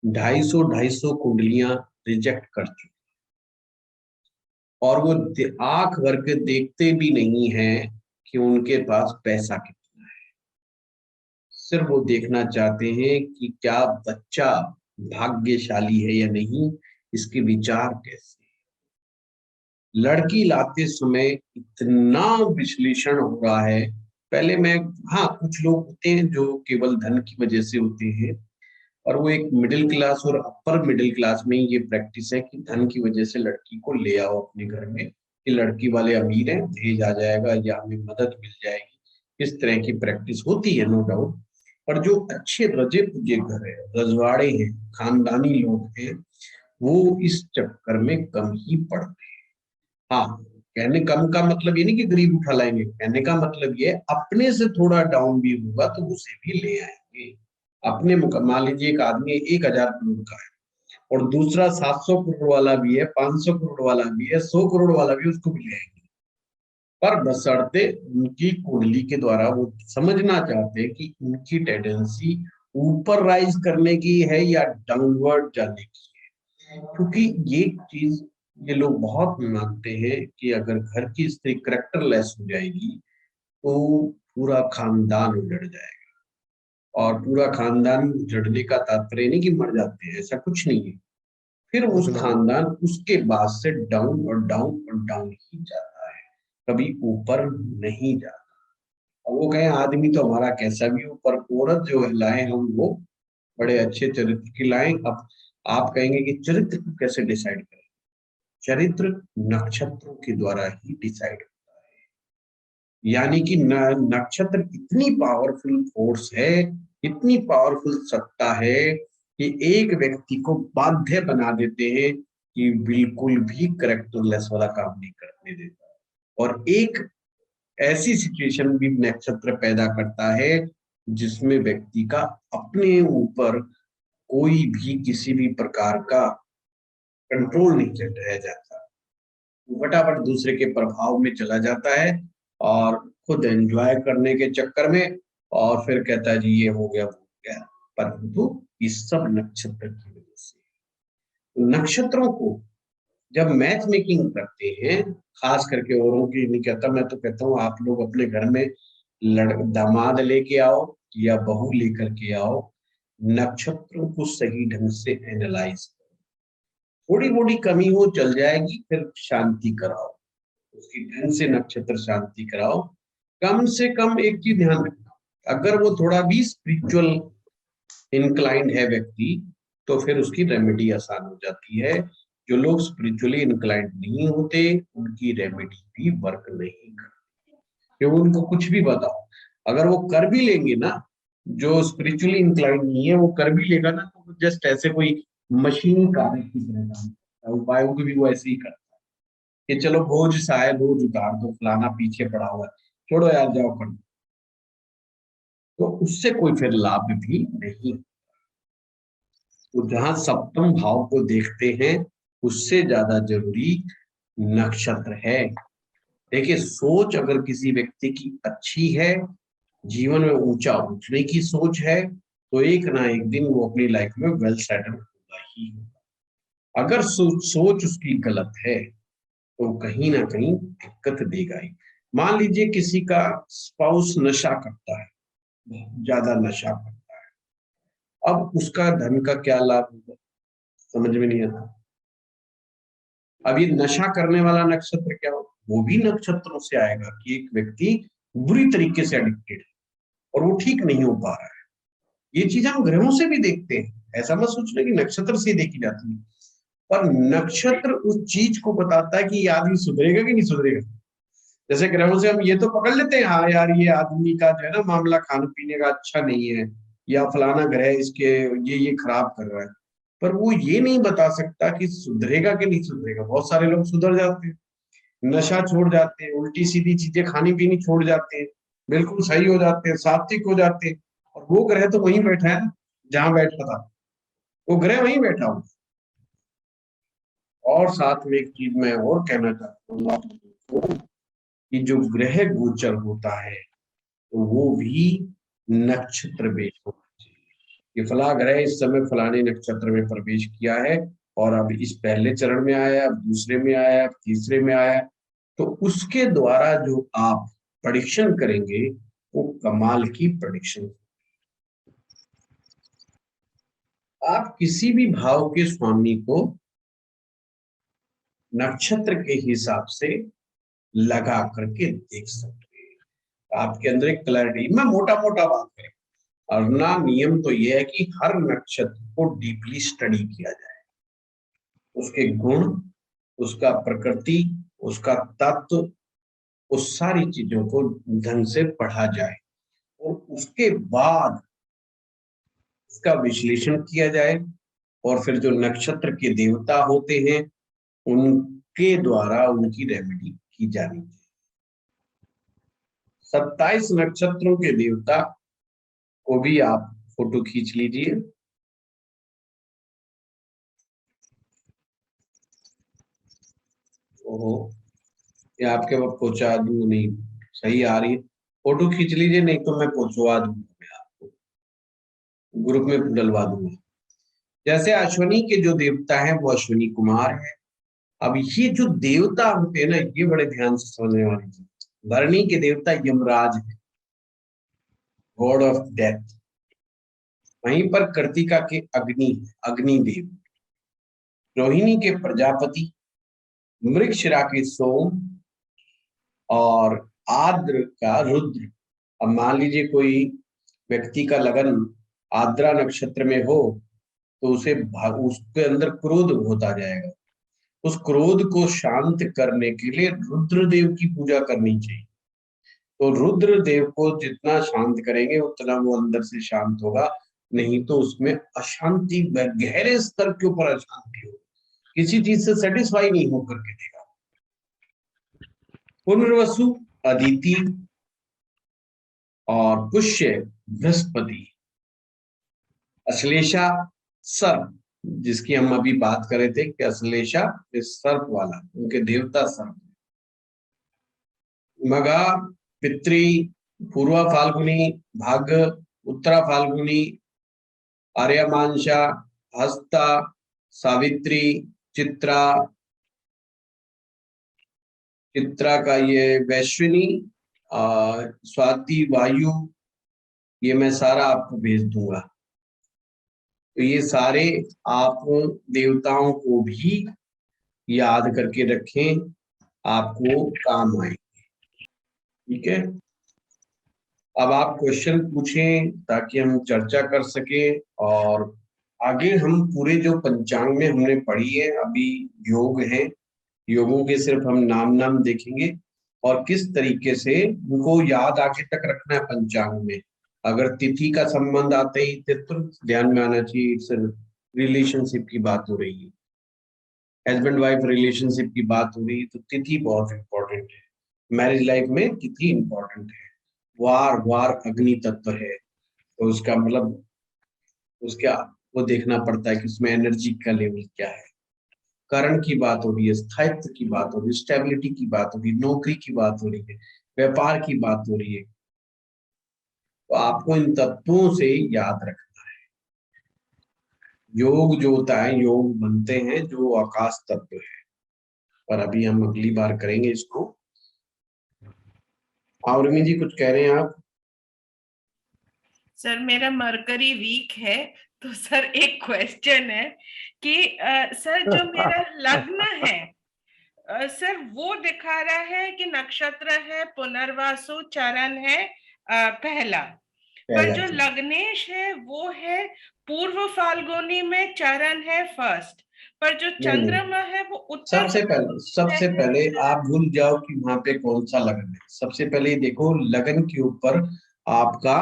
250 कुंडलियां रिजेक्ट कर चुके, और वो आंख भर के देखते भी नहीं है कि उनके पास पैसा कितना है। सिर्फ वो देखना चाहते हैं कि क्या बच्चा भाग्यशाली है या नहीं, इसके विचार कैसे। लड़की लाते समय इतना विश्लेषण हो रहा है। पहले मैं, हाँ कुछ लोग होते हैं जो केवल धन की वजह से होते हैं, और वो एक मिडिल क्लास और अपर मिडिल क्लास में ये प्रैक्टिस है कि धन की वजह से लड़की को ले आओ अपने घर में, कि लड़की वाले अमीर हैं, दहेज आ जाएगा या हमें मदद मिल जाएगी। इस तरह की प्रैक्टिस होती है, नो डाउट। पर जो अच्छे रजे पुजे घर है, रजवाड़े हैं, खानदानी लोग हैं, वो इस चक्कर में कम ही पड़ते हैं। हाँ, कहने कम का मतलब ये नहीं कि गरीब उठा लाएंगे, कहने का मतलब ये अपने से थोड़ा डाउन भी होगा तो उसे भी ले आएंगे। अपने मान लीजिए एक आदमी 1000 करोड़ का है और दूसरा 700 करोड़ वाला भी है, 500 करोड़ वाला भी है, 100 करोड़ वाला भी, उसको भी ले आएंगे। पर बशर्ते उनकी कुंडली के द्वारा वो समझना चाहते हैं कि उनकी टेंडेंसी ऊपर राइज करने की है या डाउनवर्ड जाने की है। क्योंकि ये चीज ये लोग बहुत मानते हैं कि अगर घर की स्त्री करेक्टरलेस हो जाएगी तो पूरा खानदान उजड़ जाएगा। और पूरा खानदान उजड़ने का तात्पर्य नहीं कि मर जाते हैं, ऐसा कुछ नहीं है। फिर उस खानदान उसके बाद से डाउन और डाउन और डाउन ही जाता है, कभी ऊपर नहीं जाता। और वो कहें आदमी तो हमारा कैसा भी हो, पर औरत जो है लाए हम वो बड़े अच्छे चरित्र की लाएं। अब आप कहेंगे कि चरित्र को कैसे डिसाइड करें? चरित्र नक्षत्रों के द्वारा ही डिसाइड होता है। यानी कि नक्षत्र इतनी पावरफुल फोर्स है, इतनी पावरफुल सत्ता है कि एक व्यक्ति को बाध्य बना देते हैं कि बिल्कुल भी करेक्टरलेस वाला काम नहीं करने देता। और एक ऐसी सिचुएशन भी नक्षत्र पैदा करता है जिसमें व्यक्ति का अपने ऊपर कोई भी किसी भी प्रकार का कंट्रोल नहीं रह जाता, फटाफट दूसरे के प्रभाव में चला जाता है और खुद एंजॉय करने के चक्कर में, और फिर कहता है जी ये हो गया वो हो गया। परंतु इस सब नक्षत्र की वजह से। नक्षत्रों को जब मैच मेकिंग करते हैं, खास करके औरों की नहीं कहता, मैं तो कहता हूँ आप लोग अपने घर में दामाद लेके आओ या बहू लेकर के आओ, नक्षत्रों को सही ढंग से एनालाइज करो। थोड़ी मोड़ी कमी हो चल जाएगी, फिर शांति कराओ, उसकी ढंग से नक्षत्र शांति कराओ। कम से कम एक चीज ध्यान रखना, अगर वो थोड़ा भी स्पिरिचुअल इंक्लाइंड है व्यक्ति तो फिर उसकी रेमेडी आसान हो जाती है। जो लोग स्पिरिचुअली इंक्लाइंड नहीं होते उनकी रेमेडी भी वर्क नहीं करती, क्योंकि उनको कुछ भी बताओ, अगर वो कर भी लेंगे ना, जो स्पिरिचुअली इंक्लाइंड नहीं है वो कर भी लेगा ना, तो जस्ट ऐसे कोई मशीन कार्य की तरह काम करता है। उपायों को भी वो ऐसे ही करता है कि चलो बोझ सा है, बोझ उतार दो, फलाना पीछे पड़ा हुआ है, छोड़ो यार जाओ कर। तो उससे कोई फिर लाभ भी नहीं। तो जहां सप्तम भाव को देखते हैं उससे ज्यादा जरूरी नक्षत्र है। देखिए, सोच अगर किसी व्यक्ति की अच्छी है, जीवन में ऊंचा उठने की सोच है, तो एक ना एक दिन वो अपनी लाइफ में वेल सेटल होगा ही होगा। अगर सोच उसकी गलत है तो कहीं ना कहीं दिक्कत देगा ही। मान लीजिए किसी का स्पाउस नशा करता है, ज्यादा नशा करता है, अब उसका धन का क्या लाभ होगा, समझ में नहीं आता। अब ये नशा करने वाला नक्षत्र क्या होगा, वो भी नक्षत्रों से आएगा कि एक व्यक्ति बुरी तरीके से एडिक्टेड है और वो ठीक नहीं हो पा रहा है। ये चीज हम ग्रहों से भी देखते हैं, ऐसा मत सोचना कि नक्षत्र से देखी जाती है, पर नक्षत्र उस चीज को बताता है कि ये आदमी सुधरेगा कि नहीं सुधरेगा। जैसे ग्रहों से हम ये तो पकड़ लेते हैं, हाँ यार ये आदमी का जो है ना मामला खाने पीने का अच्छा नहीं है, या फलाना ग्रह इसके ये खराब कर रहा है, पर वो ये नहीं बता सकता कि सुधरेगा कि नहीं सुधरेगा। बहुत सारे लोग सुधर जाते हैं, नशा छोड़ जाते हैं, उल्टी सीधी चीजें खानी पीनी छोड़ जाते हैं, बिल्कुल सही हो जाते हैं, सात्विक हो जाते हैं, और वो ग्रह तो वहीं बैठा है ना जहां बैठा था, वो ग्रह वहीं बैठा हो। और साथ में एक चीज मैं और कहना चाहता हूँ आपको कि जो ग्रह गोचर होता है तो वो भी नक्षत्र बेस्ड होना चाहिए। ये फला ग्रह इस समय फलाने नक्षत्र में प्रवेश किया है और अब इस पहले चरण में आया, अब दूसरे में आया, अब तीसरे में आया, तो उसके द्वारा जो आप प्रेडिक्शन करेंगे वो कमाल की प्रेडिक्शन। आप किसी भी भाव के स्वामी को नक्षत्र के हिसाब से लगा करके देख सकते हैं। आपके अंदर एक क्लैरिटी, मैं मोटा मोटा बात करें, और ना नियम तो यह है कि हर नक्षत्र को डीपली स्टडी किया जाए, उसके गुण, उसका प्रकृति, उसका तत्व, उस सारी चीजों को ढंग से पढ़ा जाए और उसके बाद इसका विश्लेषण किया जाए, और फिर जो नक्षत्र के देवता होते हैं उनके द्वारा उनकी रेमेडी की जानी चाहिए। 27 नक्षत्रों के देवता को भी आप फोटो खींच लीजिए। ओहो, ये आपके वक्त पहुंचा दूं नहीं, सही आ रही है, फोटो खींच लीजिए, नहीं तो मैं पहुंचवा दूंगा, मैं आपको ग्रुप में डलवा दूंगा। जैसे अश्विनी के जो देवता हैं वो अश्विनी कुमार है। अब ये जो देवता होते हैं ना, ये बड़े ध्यान से समझने वाली चीज। भरणी के देवता यमराज है, गॉड ऑफ डेथ। वहीं पर कृतिका के अग्नि, अग्निदेव। रोहिणी के प्रजापति, मृगशिरा के सोम, और आद्र का रुद्र। अब मान लीजिए कोई व्यक्ति का लगन आद्रा नक्षत्र में हो तो उसके अंदर क्रोध होता जाएगा। उस क्रोध को शांत करने के लिए रुद्रदेव की पूजा करनी चाहिए। तो रुद्रदेव को जितना शांत करेंगे उतना वो अंदर से शांत होगा, नहीं तो उसमें अशांति, गहरे स्तर के ऊपर अशांति होगी, किसी चीज से सेटिस्फाई नहीं होकर के देगा। पुनर्वसु अदिति और पुष्य बृहस्पति। अश्लेषा सर्प, जिसकी हम अभी बात कर रहे थे कि अश्लेषा सर्प वाला, उनके देवता सर्प। मघा, पितृ, पूर्वा फाल्गुनी, भाग, उत्तरा फाल्गुनी, आर्यमांशा, हस्ता, सावित्री, चित्रा, चित्रा का ये वैश्विनी, स्वाति, वायु, ये मैं सारा आपको भेज दूंगा। तो ये सारे आप देवताओं को भी याद करके रखें, आपको काम आएंगे। ठीक है, अब आप क्वेश्चन पूछें ताकि हम चर्चा कर सके। और आगे हम पूरे जो पंचांग में हमने पढ़ी है, अभी योग है, योगों के सिर्फ हम नाम देखेंगे और किस तरीके से उनको याद आगे तक रखना है पंचांग में। अगर तिथि का संबंध आते ही तुरंत ध्यान में आना चाहिए, इट्स रिलेशनशिप की बात हो रही है, हस्बैंड वाइफ रिलेशनशिप की बात हो रही है, तो तिथि बहुत इंपॉर्टेंट है। मैरिज लाइफ में तिथि इंपॉर्टेंट है। वार अग्नि तत्व है, तो उसका मतलब उसका वो देखना पड़ता है कि उसमें एनर्जी का लेवल क्या है। करण की बात हो रही है, स्थायित्व की बात हो रही है, स्टेबिलिटी की बात हो रही है, नौकरी की बात हो रही है, व्यापार की बात हो रही है। तो आपको इन तत्वों से याद रखना है। योग जो होता है, योग बनते हैं जो आकाश तत्व है, पर अभी हम अगली बार करेंगे इसको। और उर्मी जी कुछ कह रहे हैं आप? सर मेरा मरकरी वीक है, तो सर एक क्वेश्चन है कि सर जो मेरा लग्न है, सर वो दिखा रहा है कि नक्षत्र है पुनर्वासु, चरण है पहला, पर जो लग्नेश है वो है पूर्व फाल्गुनी में, चरण है फर्स्ट, पर जो चंद्रमा है वो उत्तर सबसे पहले आप भूल जाओ कि वहां पे कौन सा लगन है। सबसे पहले देखो लगन के ऊपर आपका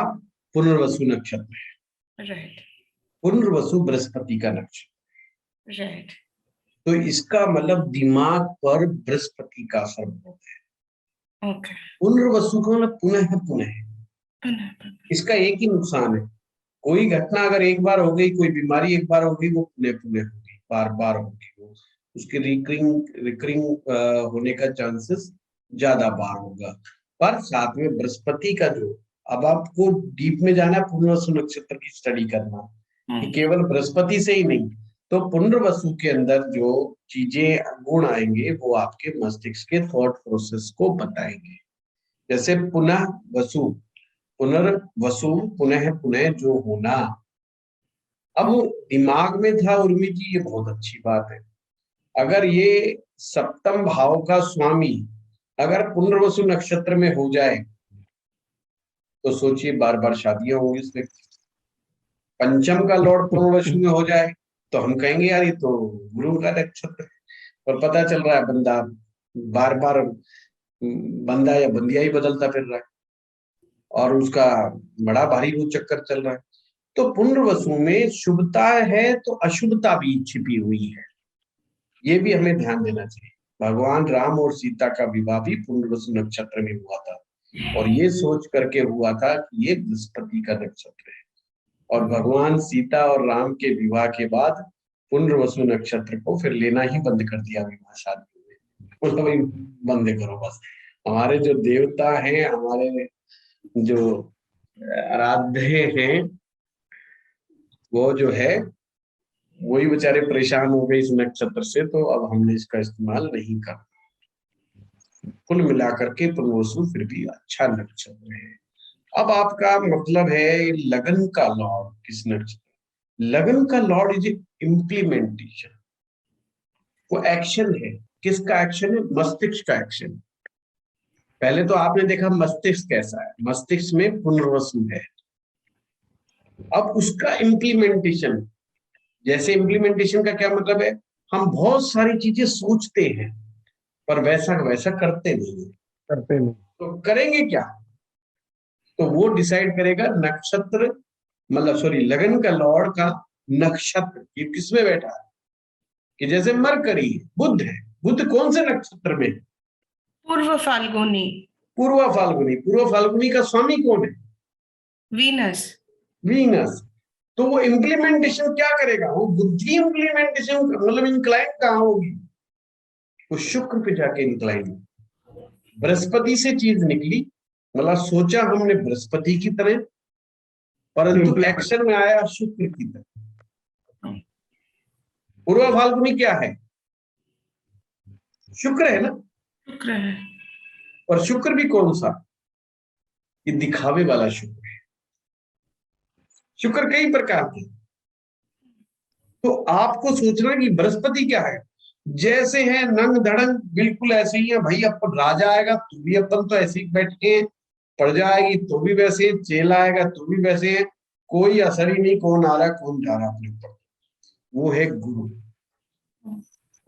पुनर्वसु नक्षत्र है। राइट। पुनर्वसु बृहस्पति का नक्षत्र। राइट। तो इसका मतलब दिमाग पर बृहस्पति का असर बहुत है। ओके। पुनर्वसु का मतलब पुनः पुनः। इसका एक ही नुकसान है, कोई घटना अगर एक बार हो गई, कोई बीमारी एक बार हो गई, वो पुनः पुनः होगी, बार बार होगी, वो उसके रिकरिंग होने का चांसेस ज्यादा बार होगा। पर साथ में बृहस्पति का जो, अब आपको डीप में जाना, पुनर्वसु नक्षत्र की स्टडी करना कि केवल बृहस्पति से ही नहीं, तो पुनर्वसु के अंदर जो चीजें गुण आएंगे वो आपके मस्तिष्क के थॉट प्रोसेस को बताएंगे। जैसे पुनः वसु, पुनर्वसु, पुनः पुनः जो होना। अब दिमाग में था उर्मी जी, ये बहुत अच्छी बात है, अगर ये सप्तम भाव का स्वामी अगर पुनर्वसु नक्षत्र में हो जाए तो सोचिए बार बार शादियां होंगी इस व्यक्ति। पंचम का लॉर्ड पुनर्वसु में हो जाए तो हम कहेंगे यार ये तो गुरु का नक्षत्र है, और पता चल रहा है बंदा बार बार बंदा या बंदिया ही बदलता फिर रहा है और उसका बड़ा भारी वो चक्कर चल रहा है। तो पुनर्वसु में शुभता है तो अशुभता भी छिपी हुई है, ये भी हमें ध्यान देना चाहिए। भगवान राम और सीता का विवाह भी पुनर्वसु नक्षत्र में हुआ था, और ये सोच करके हुआ था कि ये बृहस्पति का नक्षत्र है, और भगवान सीता और राम के विवाह के बाद पुनर्वसु नक्षत्र को फिर लेना ही बंद कर दिया विवाह शादी में, मतलब बंद करो बस। हमारे जो देवता हैं, हमारे जो आराध्य हैं, वो जो है वही बेचारे परेशान हो गए इस नक्षत्र से, तो अब हमने इसका इस्तेमाल नहीं करना। कुल मिलाकर के पुनर्वसु फिर भी अच्छा नक्षत्र है। अब आपका मतलब है लगन का लॉर्ड किस नक्षत्र? लगन का लॉर्ड इज इम्प्लीमेंटेशन, वो एक्शन है। किसका एक्शन है? मस्तिष्क का एक्शन। पहले तो आपने देखा मस्तिष्क कैसा है, मस्तिष्क में पुनर्वसु है। अब उसका इम्प्लीमेंटेशन, जैसे इम्प्लीमेंटेशन का क्या मतलब है, हम बहुत सारी चीजें सोचते हैं पर वैसा वैसा करते नहीं है। तो करेंगे क्या? तो वो डिसाइड करेगा नक्षत्र, मतलब सॉरी लगन का लॉर्ड का नक्षत्र ये किसमें बैठा है। कि जैसे मरकरी बुध है, बुध कौन से नक्षत्र में? पूर्व फाल्गुनी। पूर्व फाल्गुनी। पूर्व फाल्गुनी का स्वामी कौन है? वीनस। वीनस। तो वो इम्प्लीमेंटेशन क्या करेगा? वो बुद्धि इम्प्लीमेंटेशन मतलब इंक्लाइन कहाँ होगी? वो शुक्र पे जाके इंक्लाइन। बृहस्पति से चीज निकली, मतलब सोचा हमने बृहस्पति की तरह, परंतु एक्शन में आया शुक्र की तरह। पूर्व फाल्गुनी क्या है? शुक्र है ना? शुक्र है। और शुक्र भी कौन सा? ये दिखावे वाला शुक्र है। शुक्र कई प्रकार के, तो आपको सोचना कि बृहस्पति क्या है। जैसे है नंग धड़ंग बिल्कुल ऐसे ही है भाई, अपन राजा आएगा तो भी अपन तो ऐसे ही बैठे, प्रजा आएगी तो भी वैसे, चेला आएगा तो भी वैसे, कोई असर ही नहीं कौन आ रहा कौन जा रहा अपने ऊपर। वो है गुरु।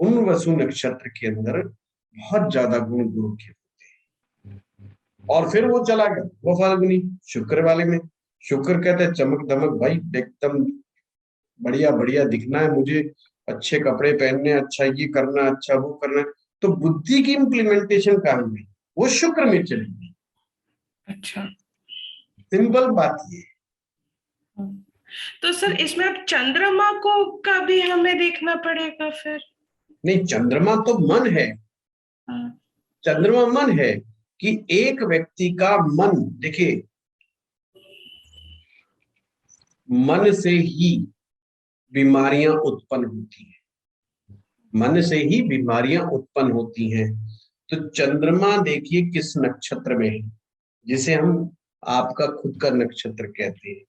पुनर्वसु नक्षत्र के अंदर बहुत ज्यादा गुण गुरु के होते हैं। और फिर वो चला गया वो फाल्गुनी शुक्र वाले में। शुक्र कहते हैं चमक दमक भाई, एकदम बढ़िया बढ़िया दिखना है मुझे, अच्छे कपड़े पहनने, अच्छा ये करना, अच्छा वो करना। तो बुद्धि की इम्प्लीमेंटेशन कहाँ हुई? वो शुक्र में चली गई। अच्छा। सिंपल बात ये। तो सर इसमें अब चंद्रमा को का भी हमें देखना पड़ेगा फिर? नहीं, चंद्रमा तो मन है, हाँ। चंद्रमा मन है कि एक व्यक्ति का मन, देखिए मन से ही बीमारियां उत्पन्न होती हैं, मन से ही बीमारियां उत्पन्न होती हैं। तो चंद्रमा देखिए किस नक्षत्र में है, जिसे हम आपका खुद का नक्षत्र कहते हैं।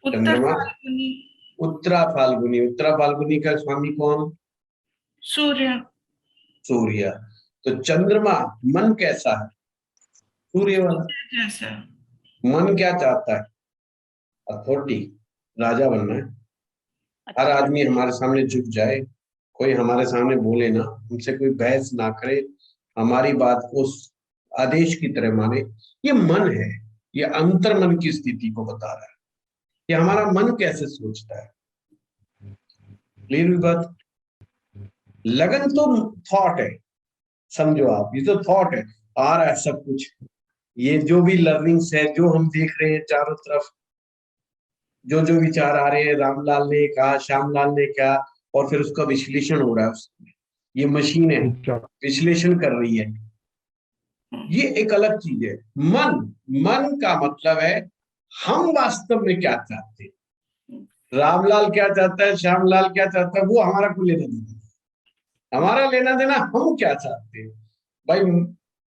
उत्तर चंद्रमा फाल्गुनी। उत्तरा फाल्गुनी, उत्तरा फाल्गुनी का स्वामी कौन? सूर्य। सूर्य। तो चंद्रमा मन कैसा है? सूर्य वाला। जैसा। मन क्या चाहता है? अथॉरिटी, राजा बनना है। हर आदमी हमारे सामने झुक जाए, कोई हमारे सामने बोले ना, हमसे कोई बहस ना करे, हमारी बात को आदेश की तरह माने। ये मन है, ये अंतर मन की स्थिति को बता रहा है कि हमारा मन कैसे सोचता है। क्लियर हुई बात? लगन तो थॉट है, समझो आप, ये तो थॉट है, आ रहा है सब कुछ। ये जो भी लर्निंग्स है, जो हम देख रहे हैं चारों तरफ, जो जो विचार आ रहे हैं, रामलाल ने कहा, श्यामलाल ने कहा, और फिर उसका विश्लेषण हो रहा है उसमें। ये मशीन है, विश्लेषण कर रही है, ये एक अलग चीज है। मन, मन का मतलब है हम वास्तव में क्या चाहते हैं। रामलाल क्या चाहता है, श्यामलाल क्या चाहता है, वो हमारा को लेना देना, हमारा लेना देना हम क्या चाहते हैं। भाई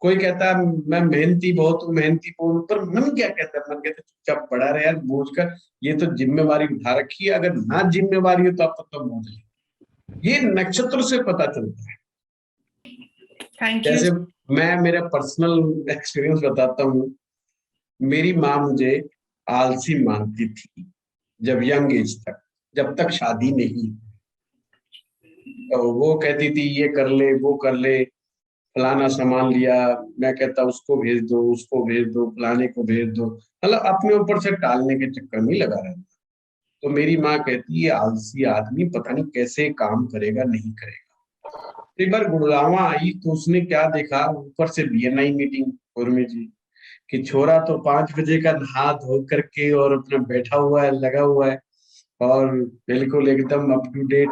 कोई कहता है मैं मेहनती बहुत हूँ, मेहनती बहुत हूँ, पर मन क्या कहता है? मन कहता है चुपचाप पड़ा रहे यार, बोझ कर, ये तो जिम्मेवारी उठा रखी है, अगर ना जिम्मेवारी हो तो आप तो बोझ ले। ये नक्षत्र से पता चलता है। Thank you. जैसे मैं मेरा पर्सनल एक्सपीरियंस बताता हूँ, मेरी माँ मुझे आलसी मानती थी जब यंग एज तक, जब तक शादी नहीं। तो वो कहती थी ये कर ले, वो कर ले, फलाना सामान लिया, मैं कहता उसको भेज दो, उसको भेज दो, फलाने को भेज दो, मतलब अपने ऊपर से टालने के चक्कर में लगा रहता। तो मेरी माँ कहती है आलसी आदमी पता नहीं कैसे काम करेगा, नहीं करेगा। एक बार गुड़गांव आई तो उसने क्या देखा, ऊपर से BNI मीटिंग मुर्मी जी कि छोरा तो 5 बजे का नहा धो करके और अपना बैठा हुआ है, लगा हुआ है, और बिल्कुल एकदम अप टू डेट।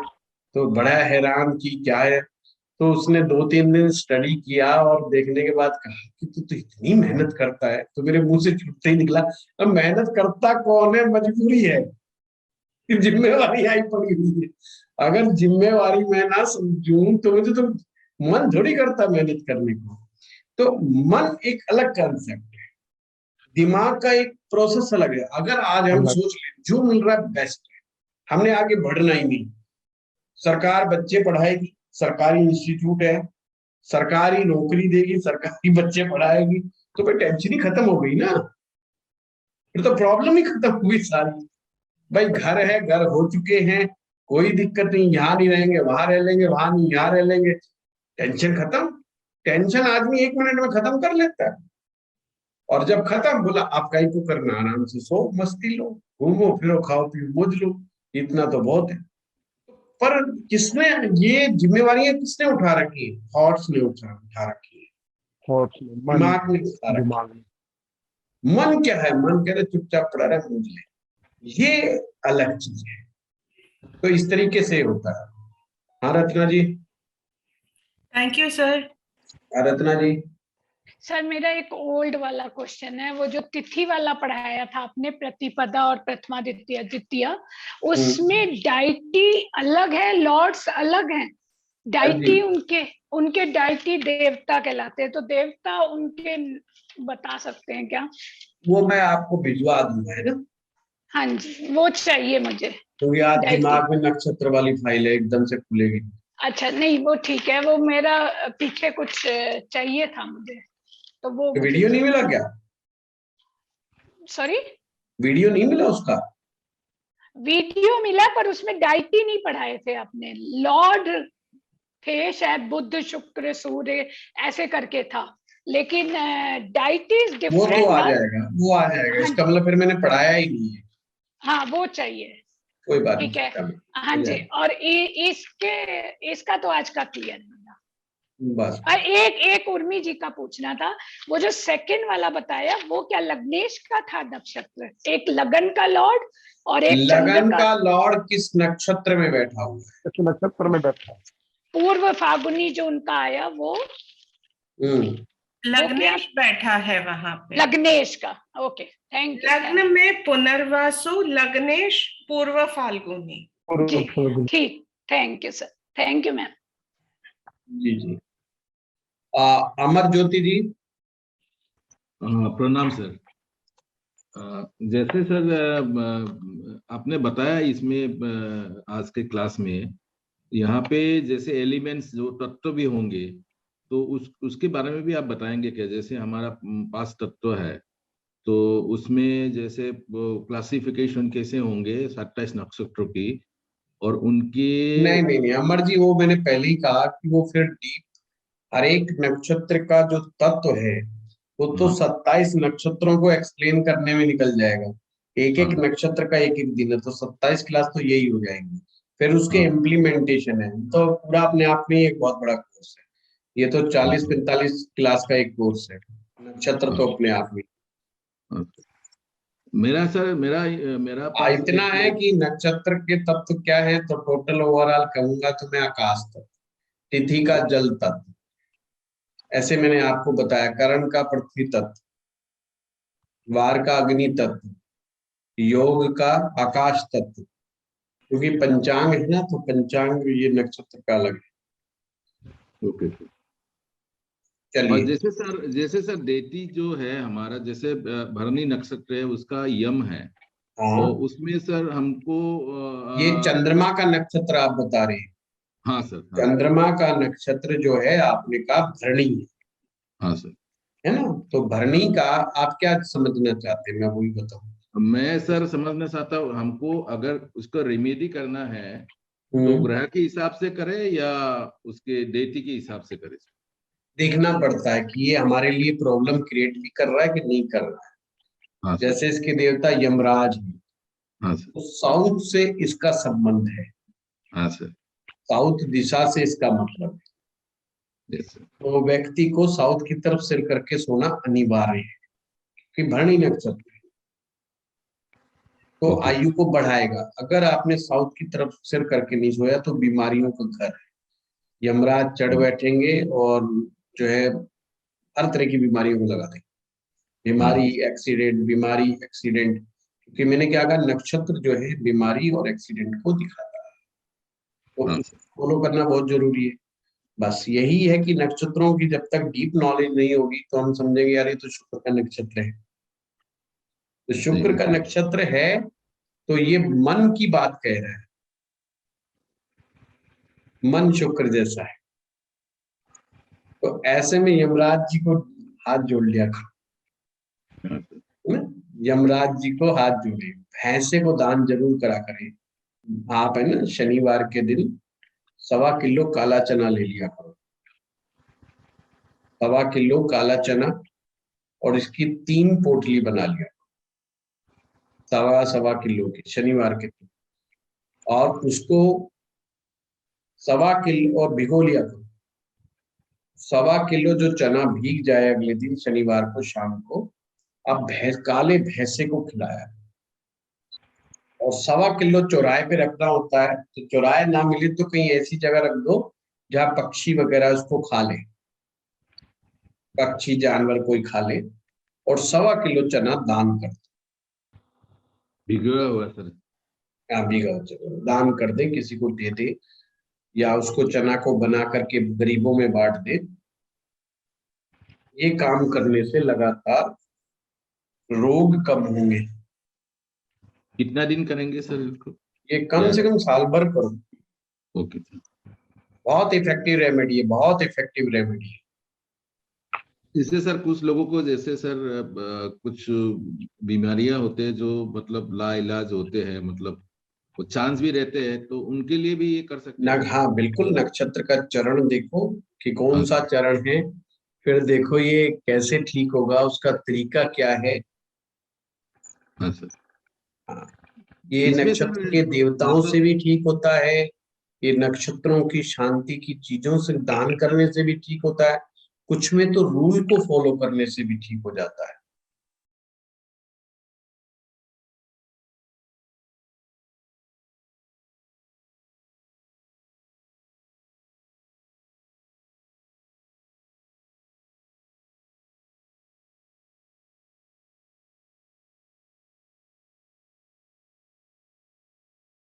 तो बड़ा हैरान कि क्या है। तो उसने 2-3 दिन स्टडी किया और देखने के बाद कहा कि तू तो इतनी मेहनत करता है। तो मेरे मुंह से छूटते ही निकला, अब मेहनत करता कौन है, मजबूरी है, जिम्मेवारी आई पड़ी हुई है। अगर जिम्मेवारी मैं ना समझूं तो मुझे तो मन थोड़ी करता मेहनत करने को। तो मन एक अलग कंसेप्ट है, दिमाग का एक प्रोसेस अलग है। अगर आज हम सोच लें जो मिल रहा है बेस्ट है, हमने आगे बढ़ना ही नहीं, सरकार बच्चे पढ़ाएगी, सरकारी इंस्टीट्यूट है, सरकारी नौकरी देगी, सरकारी बच्चे पढ़ाएगी, तो भाई टेंशन ही खत्म हो गई ना, फिर तो प्रॉब्लम ही खत्म हुई सारी। भाई घर है, घर हो चुके हैं, कोई दिक्कत नहीं, यहाँ नहीं रहेंगे वहां रह लेंगे, वहां नहीं यहाँ रह लेंगे, टेंशन खत्म। टेंशन आदमी 1 मिनट में खत्म कर लेता है, और जब खत्म बोला आप कहीं को करना, आराम से सो, मस्ती लो, घूमो फिरो, खाओ पियो, मौज लो, इतना तो बहुत है। पर किसने ये जिम्मेवारियां किसने उठा रखी है? थॉट्स ने उठा रखी है, दिमाग ने उठा रखी है। मन क्या है? मन कह रहे चुपचाप पड़ा रहे, समझ ले, ये अलग चीज है। तो इस तरीके से होता है। हाँ Ratna ji. Thank you sir. हाँ रत्ना जी। सर मेरा एक ओल्ड वाला क्वेश्चन है, वो जो तिथि वाला पढ़ाया था आपने, प्रतिपदा और प्रथमा द्वितीय द्वितीय, उसमें डाइटी अलग है, लॉर्ड्स अलग हैं। डाइटी उनके डाइटी देवता कहलाते हैं, तो देवता उनके बता सकते हैं क्या? वो मैं आपको भिजवा दूंगा, है ना? हाँ जी, वो चाहिए मुझे। तो यार दिमाग में नक्षत्र वाली फाइल है, एकदम से खुलेगी। अच्छा नहीं, वो ठीक है, वो मेरा पीछे कुछ चाहिए था मुझे, तो वो वीडियो नहीं मिला क्या? सॉरी, वीडियो नहीं मिला उसका? वीडियो मिला पर उसमें डाइटी नहीं पढ़ाए थे आपने। लॉर्ड थे शायद, बुध शुक्र सूर्य ऐसे करके था, लेकिन डाइटी इज डिफरेंट। वो तो आ जाएगा, वो आ जाएगा। इसका मतलब फिर मैंने पढ़ाया ही नहीं है। हाँ वो चाहिए, कोई बात ठीक है। नहीं। हाँ जी, और इसका तो आज का क्लियर है। बस और एक उर्मी जी का पूछना था, वो जो सेकंड वाला बताया वो क्या लग्नेश का था नक्षत्र? एक लगन का लॉर्ड और एक चंद्र लगन का। का लॉर्ड किस नक्षत्र में बैठा हुआ है? किस नक्षत्र में बैठा है? पूर्व फागुनी जो उनका आया वो लग्नेश बैठा है वहां पे। लग्नेश का। Okay, thank you. लग्न में पुनर्वासु, लग्नेश पूर्व फाल्गुनी। जी ठीक, thank you sir, thank you ma'am. जी जी। अमर ज्योति जी। प्रणाम सर। जैसे सर आपने बताया इसमें आज के क्लास में, यहाँ पे जैसे एलिमेंट्स जो तत्व भी होंगे तो उसके बारे में भी आप बताएंगे क्या? जैसे हमारा 5 तत्व है तो उसमें जैसे क्लासिफिकेशन कैसे होंगे 27 नक्षत्रों की और उनके। नहीं अमर जी, वो मैंने पहले ही कहा कि वो फिर डीप हर एक नक्षत्र का जो तत्व है वो तो 27 नक्षत्रों को एक्सप्लेन करने में निकल जाएगा। एक एक नक्षत्र का एक एक दिन है, तो 27 क्लास तो यही हो जाएंगी। फिर उसके इम्प्लीमेंटेशन है, तो पूरा अपने आप में एक बहुत बड़ा कोर्स है। ये तो 40-45 क्लास का एक कोर्स है। नक्षत्र तो अपने आप में मेरा सर मेरा इतना है कि नक्षत्र के तत्व क्या है, तो टोटल ओवरऑल कहूंगा तो मैं आकाश तत्व, तिथि का जल तत्व, ऐसे मैंने आपको बताया, करण का पृथ्वी तत्व, वार का अग्नि तत्व, योग का आकाश तत्व, क्योंकि पंचांग है ना, तो पंचांग ये नक्षत्र का अलग है। ओके। और चलिए, जैसे सर देती जो है हमारा, जैसे भरणी नक्षत्र है उसका यम है, तो उसमें सर हमको ये चंद्रमा का नक्षत्र आप बता रहे हैं? हाँ सर। चंद्रमा का नक्षत्र जो है आपने कहा भरणी है। हाँ सर, है ना? तो भरणी का आप क्या समझना चाहते हैं, मैं वही बताऊं। मैं सर समझना चाहता हूँ, हमको अगर उसको रेमेडी करना है तो ग्रह के हिसाब से करे या उसके देती के हिसाब से करे? देखना पड़ता है कि ये हमारे लिए प्रॉब्लम क्रिएट भी कर रहा है कि नहीं कर रहा है। हाँ जैसे इसके देवता यमराज है, हाँ सर, तो साउथ से इसका संबंध है। हाँ सर, साउथ दिशा से इसका मतलब है। तो व्यक्ति को साउथ की तरफ सिर करके सोना अनिवार्य है, कि भरणी नक्षत्र है तो आयु को बढ़ाएगा। अगर आपने साउथ की तरफ सिर करके नहीं सोया तो बीमारियों का घर है। यमराज चढ़ बैठेंगे और जो है हर तरह की बीमारियों को लगा देंगे। बीमारी एक्सीडेंट, क्योंकि मैंने क्या कहा, नक्षत्र जो है बीमारी और एक्सीडेंट को दिखाता है, तो फॉलो करना बहुत जरूरी है। बस यही है कि नक्षत्रों की जब तक डीप नॉलेज नहीं होगी तो हम समझेंगे यार ये तो शुक्र का नक्षत्र है। तो शुक्र का नक्षत्र है तो ये मन की बात कह रहा है, मन शुक्र जैसा है। तो ऐसे में यमराज जी को हाथ जोड़ लिया करो, यमराज जी को हाथ जोड़े, भैंसे को दान जरूर करा करें आप, है ना। शनिवार के दिन 1.25 किलो काला चना ले लिया करो, 1.25 किलो काला चना, और इसकी 3 पोटली बना लिया, 1.25 किलो की शनिवार के दिन, और उसको 1.25 किलो और भिगो लिया करो। 1.25 किलो जो चना भीग जाए अगले दिन शनिवार को शाम को, अब काले भैंसे को खिलाया, और 1.25 किलो चौराहे पे रखना होता है। तो चौराहे ना मिले तो कहीं ऐसी जगह रख दो जहाँ पक्षी वगैरह उसको खा ले, पक्षी जानवर कोई खा ले, और 1.25 किलो चना दान कर दो। भिगोया हुआ सर? हाँ, भिगा हुआ दान कर दे, किसी को दे दे, या उसको चना को बना करके गरीबों में बांट दे। ये काम करने से लगातार रोग कम होंगे। कितना दिन करेंगे सर इसको? ये कम से कम साल भर करो। ओके सर, बहुत इफेक्टिव रेमेडी है, बहुत इफेक्टिव रेमेडी है। इससे सर कुछ लोगों को, जैसे सर कुछ बीमारियां होते हैं जो मतलब लाइलाज होते हैं, मतलब वो चांस भी रहते हैं, तो उनके लिए भी ये कर सकते हैं? हाँ बिल्कुल, नक्षत्र का चरण देखो कि कौन सा चरण है, फिर देखो ये कैसे ठीक होगा, उसका तरीका क्या है। हाँ सर। ये नक्षत्र के देवताओं से भी ठीक होता है, ये नक्षत्रों की शांति की चीजों से दान करने से भी ठीक होता है, कुछ में तो रूल को फॉलो करने से भी ठीक हो जाता है।